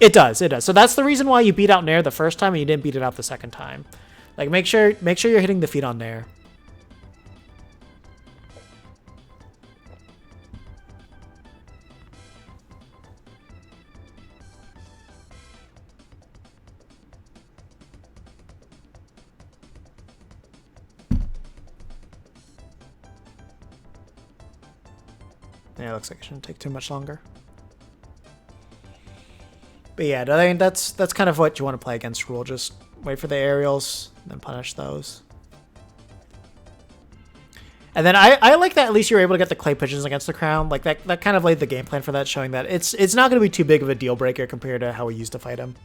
It does. So that's the reason why you beat out Nair the first time and you didn't beat it out the second time. Like, make sure you're hitting the feet on Nair. Yeah, it looks like it shouldn't take too much longer. But yeah, I mean, that's kind of what you want to play against Rool. Just wait for the aerials, then punish those. And then I like that at least you're able to get the Clay Pigeons against the crown. Like, that kind of laid the game plan for that, showing that it's not going to be too big of a deal breaker compared to how we used to fight him.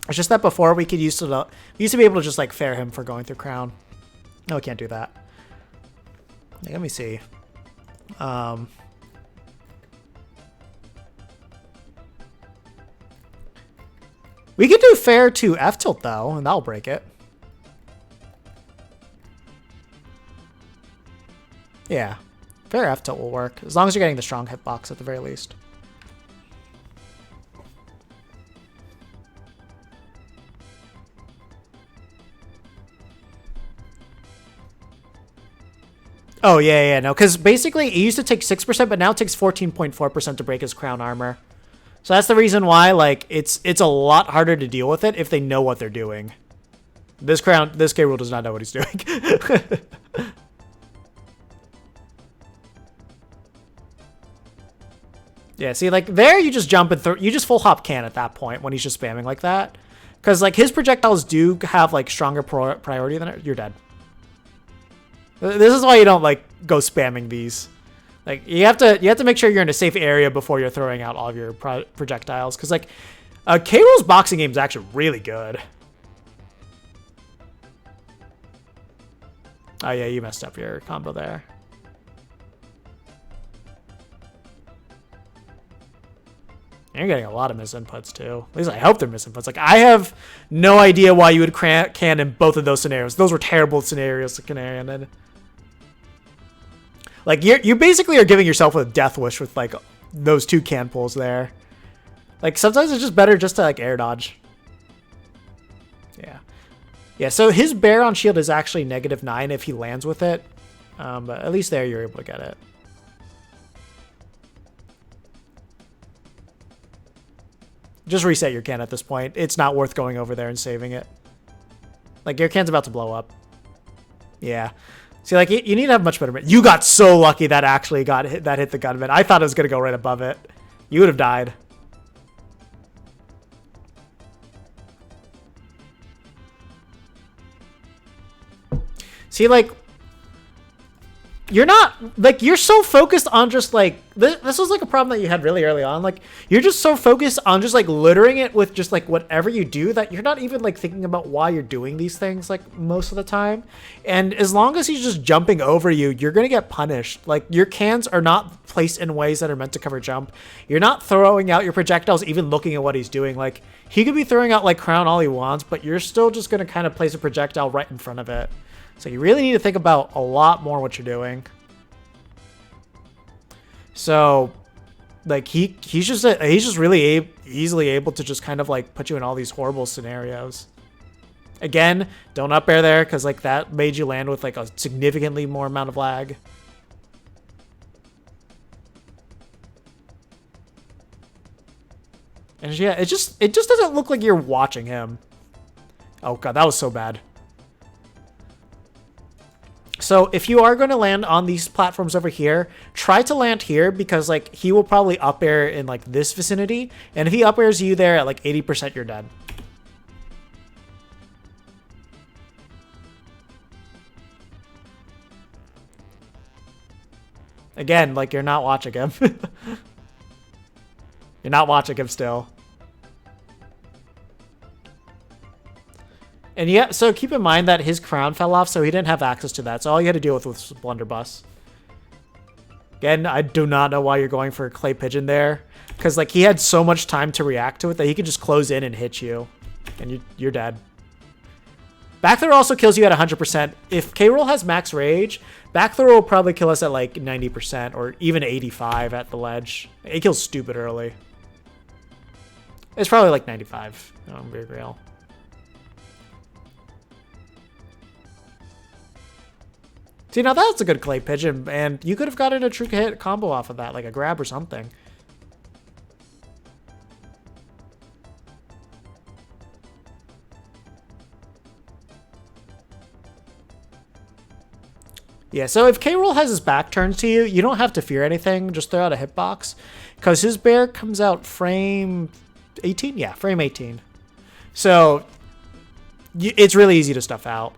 It's just that before we used to be able to just like fair him for going through crown. No, we can't do that. Yeah, let me see. We could do fair to F tilt though, and that'll break it. Yeah, fair F tilt will work as long as you're getting the strong hitbox at the very least. Oh, yeah, no, because basically it used to take 6%, but now it takes 14.4% to break his crown armor. So that's the reason why, like, it's a lot harder to deal with it if they know what they're doing. This K. Rool does not know what he's doing. Yeah, see, like, there you just jump and you just full hop can at that point when he's just spamming like that. Because, like, his projectiles do have, like, stronger priority than it. You're dead. This is why you don't like go spamming these. Like you have to make sure you're in a safe area before you're throwing out all of your projectiles. Because like K. Rool's boxing game is actually really good. Oh yeah, you messed up your combo there. You're getting a lot of misinputs too. At least I hope they're misinputs. Like I have no idea why you would can in both of those scenarios. Those were terrible scenarios to can in. Like you basically are giving yourself a death wish with like those two can pulls there. Like sometimes it's just better just to like air dodge. Yeah. So his bear on shield is actually -9 if he lands with it, but at least there you're able to get it. Just reset your can at this point. It's not worth going over there and saving it. Like your can's about to blow up. Yeah. See, like, you need to have much better... You got so lucky that actually hit the gunman. I thought it was going to go right above it. You would have died. See, like... You're not... Like, you're so focused on just, like... This was, like, a problem that you had really early on. Like, you're just so focused on just, like, littering it with just, like, whatever you do that you're not even, like, thinking about why you're doing these things, like, most of the time. And as long as he's just jumping over you, you're going to get punished. Like, your cans are not placed in ways that are meant to cover jump. You're not throwing out your projectiles even looking at what he's doing. Like, he could be throwing out, like, crown all he wants, but you're still just going to kind of place a projectile right in front of it. So you really need to think about a lot more what you're doing. So, like he's just really easily able to just kind of like put you in all these horrible scenarios. Again, don't up air there because like that made you land with like a significantly more amount of lag. And yeah, it just doesn't look like you're watching him. Oh god, that was so bad. So if you are going to land on these platforms over here, try to land here because like he will probably up air in like this vicinity. And if he up airs you there at like 80%, you're dead. Again, like you're not watching him. You're not watching him still. And yeah, so keep in mind that his crown fell off, so he didn't have access to that. So all you had to deal with was Blunderbuss. Again, I do not know why you're going for a Clay Pigeon there. Because like he had so much time to react to it that he could just close in and hit you. And you're dead. Back throw also kills you at 100%. If K. Rool has max rage, back throw will probably kill us at like 90% or even 85 at the ledge. It kills stupid early. It's probably like 95. I'm being real. See, now that's a good Clay Pigeon, and you could have gotten a true hit combo off of that, like a grab or something. Yeah, so if K. Rool has his back turned to you, you don't have to fear anything. Just throw out a hitbox. Because his bear comes out frame 18? Yeah, frame 18. So it's really easy to stuff out.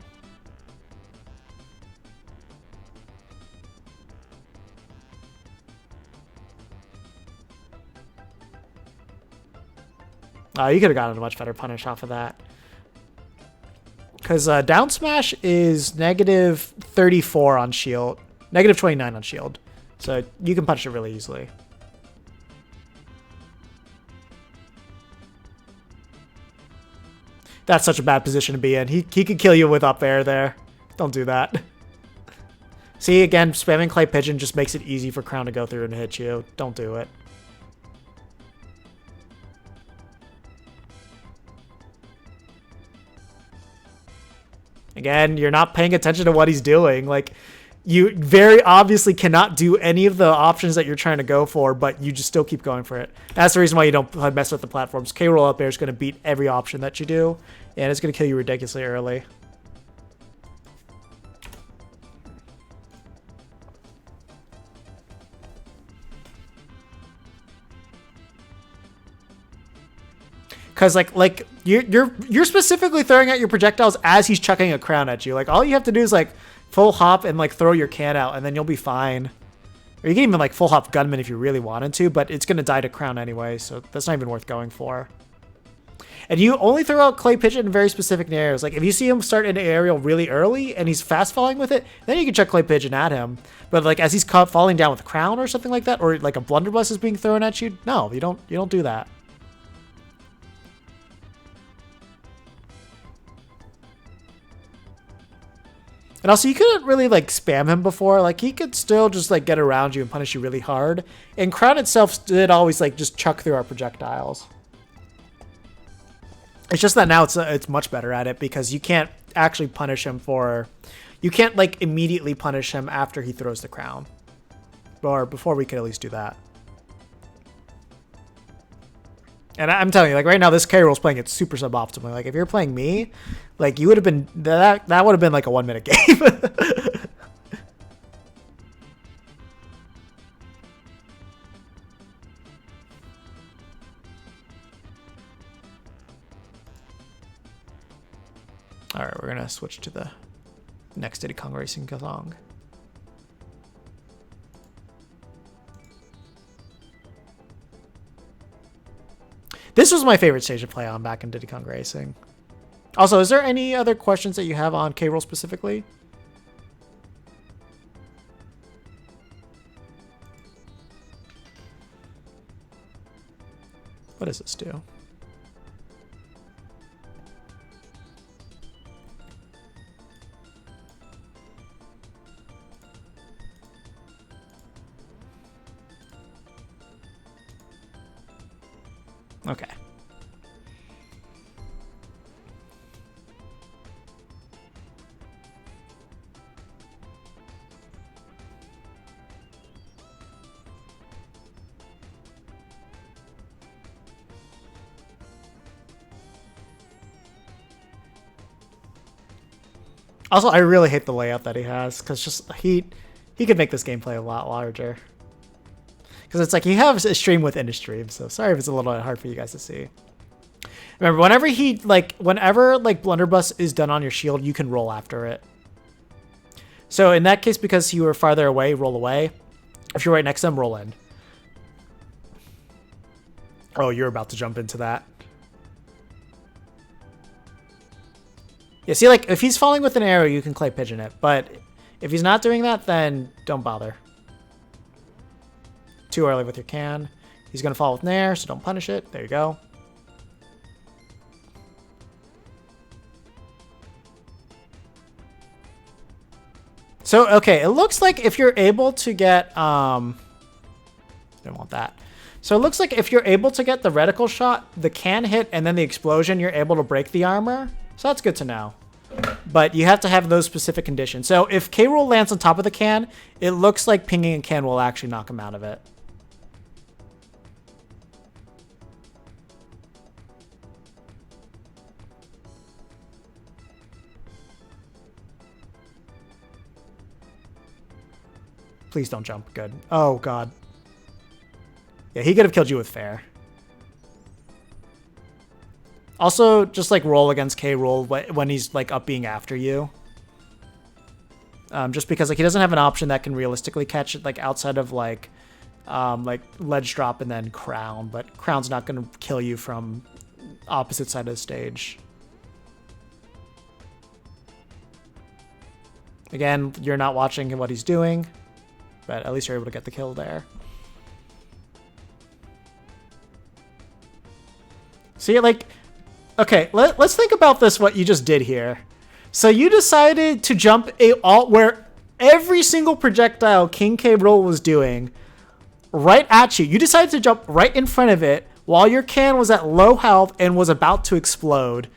You could have gotten a much better punish off of that. Because down smash is negative 34 on shield. Negative 29 on shield. So you can punish it really easily. That's such a bad position to be in. He could kill you with up air there. Don't do that. See, again, spamming Clay Pigeon just makes it easy for Crown to go through and hit you. Don't do it. Again, you're not paying attention to what he's doing. Like, you very obviously cannot do any of the options that you're trying to go for, but you just still keep going for it. That's the reason why you don't mess with the platforms. K-Rool up air is going to beat every option that you do, and it's going to kill you ridiculously early. Because like you're specifically throwing out your projectiles as he's chucking a crown at you. Like, all you have to do is like full hop and like throw your can out, and then you'll be fine. Or you can even like full hop gunman if you really wanted to, but it's gonna die to crown anyway, so that's not even worth going for. And you only throw out Clay Pigeon in very specific scenarios. Like if you see him start into aerial really early and he's fast falling with it, then you can chuck Clay Pigeon at him. But like as he's falling down with a crown or something like that, or like a blunderbuss is being thrown at you, no, you don't do that. And also, you couldn't really, like, spam him before. Like, he could still just, like, get around you and punish you really hard. And Crown itself did always, like, just chuck through our projectiles. It's just that now it's much better at it because you can't actually punish him for... You can't, like, immediately punish him after he throws the crown. Or before we could at least do that. And I'm telling you, like, right now, this K-Rool's playing it super suboptimally. Like, if you're playing me, like, you would have been... That would have been, like, a 1-minute game. Alright, we're going to switch to the next Diddy Kong Racing Gathong. This was my favorite stage to play on back in Diddy Kong Racing. Also, is there any other questions that you have on K-Rool specifically? What does this do? Okay. Also, I really hate the layout that he has, because just he could make this gameplay a lot larger. Because it's like he has a stream within a stream, so sorry if it's a little bit hard for you guys to see. Remember, whenever Blunderbuss is done on your shield, you can roll after it. So in that case, because you were farther away, roll away. If you're right next to him, roll in. Oh, you're about to jump into that. Yeah, see, like, if he's falling with an arrow, you can Clay Pigeon it. But if he's not doing that, then don't bother. Too early with your can. He's going to fall with Nair, so don't punish it. There you go. So, okay, it looks like if you're able to get... don't want that. So it looks like if you're able to get the reticle shot, the can hit, and then the explosion, you're able to break the armor. So that's good to know. But you have to have those specific conditions. So if K-Rool lands on top of the can, it looks like pinging a can will actually knock him out of it. Please don't jump. Good. Oh, God. Yeah, he could have killed you with fair. Also, just like roll against K-Rool when he's like up being after you. Just because like he doesn't have an option that can realistically catch it like outside of like ledge drop and then crown, but crown's not going to kill you from opposite side of the stage. Again, you're not watching what he's doing, but at least you're able to get the kill there. See, like, okay, let's think about this, what you just did here. So you decided to jump where every single projectile King K. Rool was doing right at you. You decided to jump right in front of it while your can was at low health and was about to explode.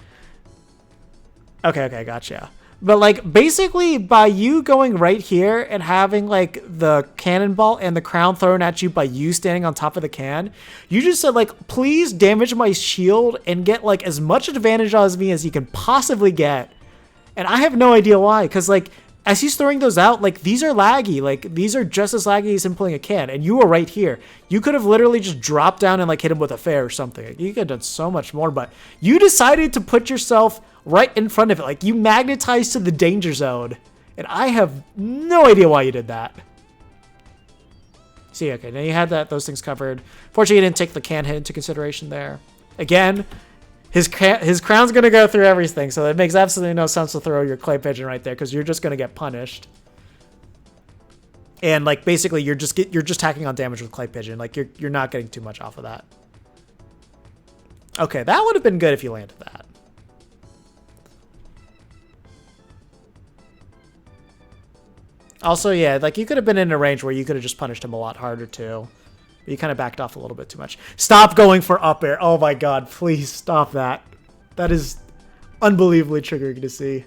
Okay, gotcha. But, like, basically, by you going right here and having, like, the cannonball and the crown thrown at you by you standing on top of the can, you just said, like, please damage my shield and get, like, as much advantage out of me as you can possibly get. And I have no idea why, because, like, as he's throwing those out, like, these are laggy. Like, these are just as laggy as him pulling a can, and you were right here. You could have literally just dropped down and, like, hit him with a fair or something. Like, you could have done so much more, but you decided to put yourself right in front of it. Like, you magnetized to the danger zone. And I have no idea why you did that. See, okay, now you had those things covered. Fortunately, you didn't take the can hit into consideration there. Again, his crown's going to go through everything, so it makes absolutely no sense to throw your clay pigeon right there, because you're just going to get punished. And, like, basically, you're just tacking on damage with clay pigeon. Like, you're not getting too much off of that. Okay, that would have been good if you landed that. Also, yeah, like, you could have been in a range where you could have just punished him a lot harder, too. But you kind of backed off a little bit too much. Stop going for up air. Oh, my God. Please stop that. That is unbelievably triggering to see.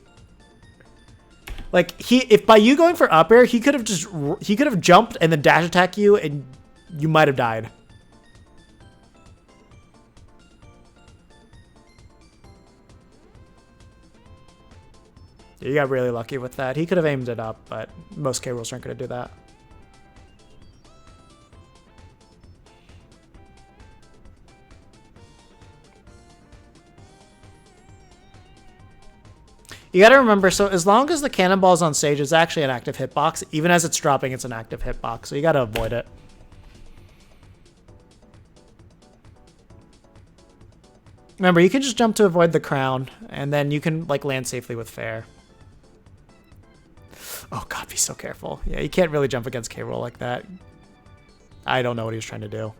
Like, if by you going for up air, he could have jumped and then dash attack you, and you might have died. You got really lucky with that. He could have aimed it up, but most K rules aren't going to do that. You got to remember, so as long as the cannonball is on stage, it's actually an active hitbox. Even as it's dropping, it's an active hitbox, so you got to avoid it. Remember, you can just jump to avoid the crown, and then you can, like, land safely with fair. Oh, God, be so careful. Yeah, you can't really jump against K. Rool like that. I don't know what he was trying to do.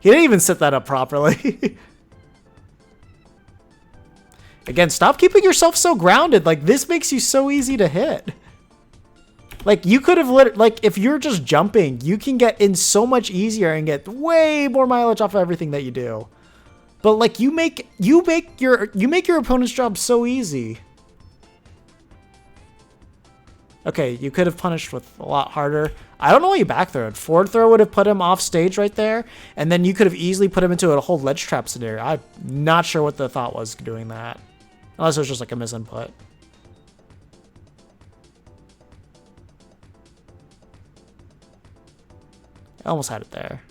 He didn't even set that up properly. Again, stop keeping yourself so grounded. Like, this makes you so easy to hit. Like, you could have like, if you're just jumping, you can get in so much easier and get way more mileage off of everything that you do. But, like, you make your opponent's job so easy. Okay, you could have punished with a lot harder. I don't know why you back throwed. Forward throw would have put him off stage right there, and then you could have easily put him into a whole ledge trap scenario. I'm not sure what the thought was doing that. Unless it was just like a misinput. I almost had it there.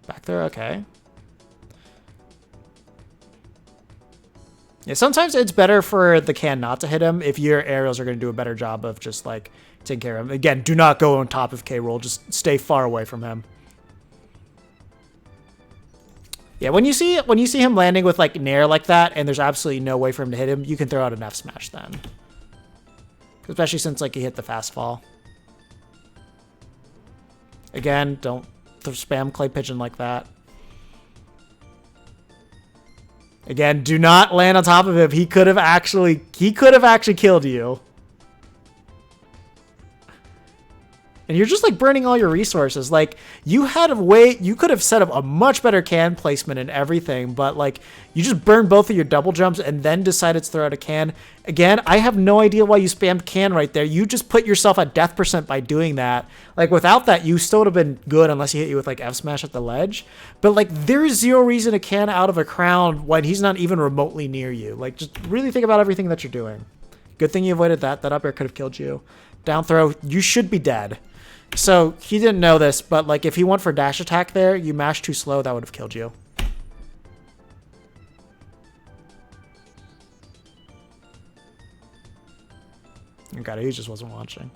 Back there, okay. Yeah, sometimes it's better for the can not to hit him if your aerials are going to do a better job of just, like, taking care of him. Again, do not go on top of K. Rool. Just stay far away from him. Yeah, when you see him landing with, like, nair like that and there's absolutely no way for him to hit him, you can throw out an F smash then. Especially since, like, he hit the fast fall. Again, don't spam clay pigeon like that. Again, do not land on top of him. He could have actually killed you. And you're just, like, burning all your resources. Like, you could have set up a much better can placement and everything, but, like, you just burned both of your double jumps and then decided to throw out a can. Again, I have no idea why you spammed can right there. You just put yourself at death percent by doing that. Like, without that, you still would have been good unless he hit you with, like, F smash at the ledge. But, like, there's zero reason to can out of a crown when he's not even remotely near you. Like, just really think about everything that you're doing. Good thing you avoided that. That up air could have killed you. Down throw, you should be dead. So, he didn't know this, but, like, if he went for dash attack there, you mashed too slow, that would have killed you. Oh, God, he just wasn't watching.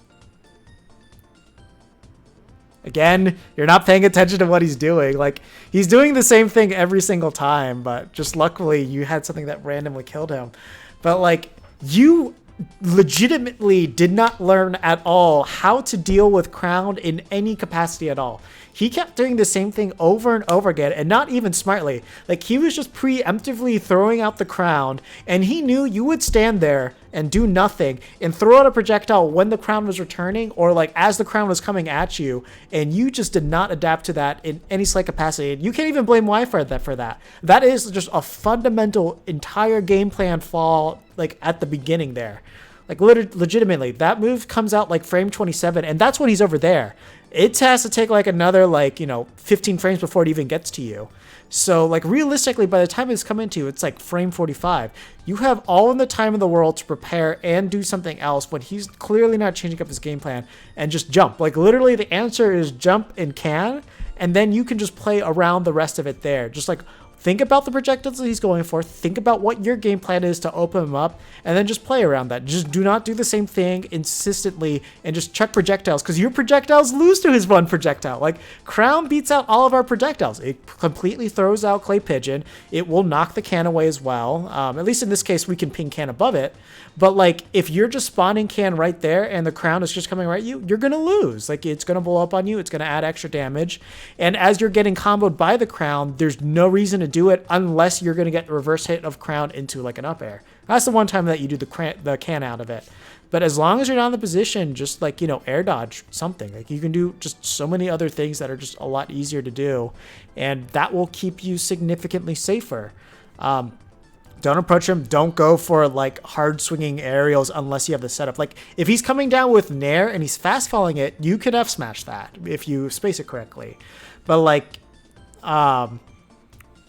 Again, you're not paying attention to what he's doing. Like, he's doing the same thing every single time, but just luckily you had something that randomly killed him. But like, you legitimately did not learn at all how to deal with Crown in any capacity at all. He kept doing the same thing over and over again, and not even smartly. Like, he was just preemptively throwing out the Crown, and he knew you would stand there and do nothing and throw out a projectile when the Crown was returning, or like as the Crown was coming at you, and you just did not adapt to that in any slight capacity. And you can't even blame Y for that. That is just a fundamental entire game plan flaw, like at the beginning there. Like, legitimately, that move comes out like frame 27, and that's when he's over there. It has to take like another, like, 15 frames before it even gets to you. So like, realistically, by the time it's coming to you, it's like frame 45. You have all in the time in the world to prepare and do something else when he's clearly not changing up his game plan, and just jump. Like, literally the answer is jump and can, and then you can just play around the rest of it there. Just like, think about the projectiles that he's going for. Think about what your game plan is to open him up, and then just play around that. Just do not do the same thing insistently and just chuck projectiles, because your projectiles lose to his one projectile. Like, Crown beats out all of our projectiles. It completely throws out Clay Pigeon. It will knock the can away as well. At least in this case, we can ping can above it. But like, if you're just spawning can right there and the Crown is just coming right at you, you're going to lose. Like, it's going to blow up on you. It's going to add extra damage. And as you're getting comboed by the Crown, there's no reason to do it unless you're going to get the reverse hit of Crown into like an up air. That's the one time that you do the can out of it. But as long as you're not in the position, just like, air dodge something. Like, you can do just so many other things that are just a lot easier to do. And that will keep you significantly safer. Don't approach him. Don't go for like hard swinging aerials unless you have the setup. Like, if he's coming down with Nair and he's fast falling it, you can F smash that if you space it correctly. But like,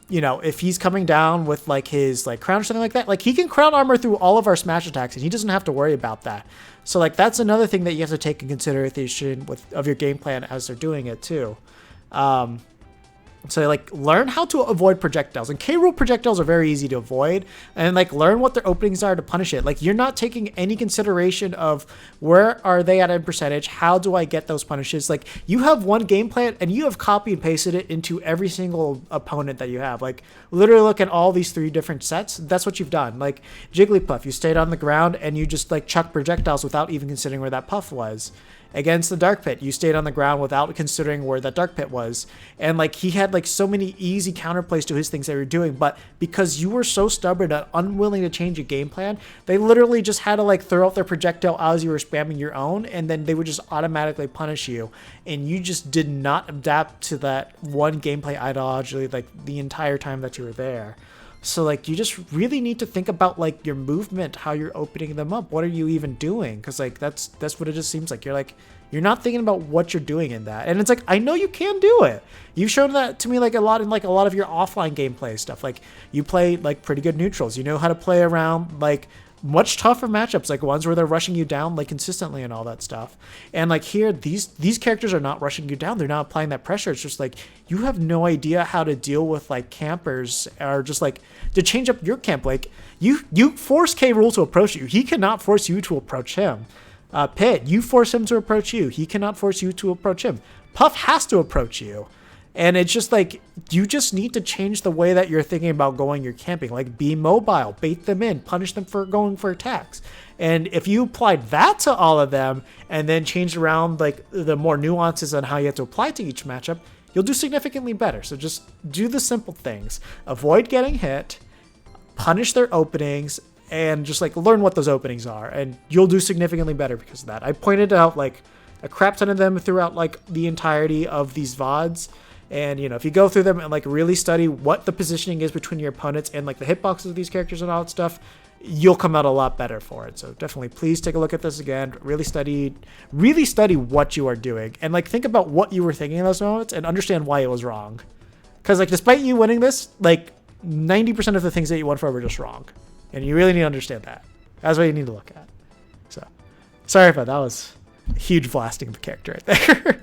if he's coming down with like his like Crown or something like that, like, he can Crown armor through all of our smash attacks and he doesn't have to worry about that. So like, that's another thing that you have to take in consideration of your game plan as they're doing it too. So like, learn how to avoid projectiles, and K. Rool projectiles are very easy to avoid, and like, learn what their openings are to punish it. Like, you're not taking any consideration of where are they at in percentage, how do I get those punishes. Like, you have one game plan and you have copy and pasted it into every single opponent that you have. Like, literally look at all these 3 different sets. That's what you've done. Like, Jigglypuff, you stayed on the ground and you just like chuck projectiles without even considering where that puff was. Against the Dark Pit, you stayed on the ground without considering where that Dark Pit was. And like, he had like so many easy counterplays to his things that you were doing, but because you were so stubborn and unwilling to change your game plan, they literally just had to like throw out their projectile as you were spamming your own, and then they would just automatically punish you. And you just did not adapt to that one gameplay ideology like the entire time that you were there. So like, you just really need to think about like your movement, how you're opening them up. What are you even doing? Because like, that's what it just seems like. You're not thinking about what you're doing in that. And it's like, I know you can do it. You've shown that to me like a lot in like a lot of your offline gameplay stuff. Like, you play like pretty good neutrals. You know how to play around like much tougher matchups, like ones where they're rushing you down like consistently and all that stuff. And like, here, these characters are not rushing you down. They're not applying that pressure. It's just like, you have no idea how to deal with like campers, or just like to change up your camp. Like, you force K. Rool to approach you. He cannot force you to approach him. Pit, you force him to approach you. He cannot force you to approach him. Puff has to approach you. And it's just like, you just need to change the way that you're thinking about going your camping. Like, be mobile, bait them in, punish them for going for attacks. And if you applied that to all of them and then changed around like the more nuances on how you have to apply to each matchup, you'll do significantly better. So just do the simple things. Avoid getting hit, punish their openings, and just like learn what those openings are, and you'll do significantly better because of that. I pointed out like a crap ton of them throughout like the entirety of these VODs. And, if you go through them and like really study what the positioning is between your opponents and like the hitboxes of these characters and all that stuff, you'll come out a lot better for it. So definitely please take a look at this again. Really study what you are doing, and like think about what you were thinking in those moments and understand why it was wrong. Because like, despite you winning this, like 90% of the things that you went for were just wrong. And you really need to understand that. That's what you need to look at. So sorry if that was a huge blasting of the character right there.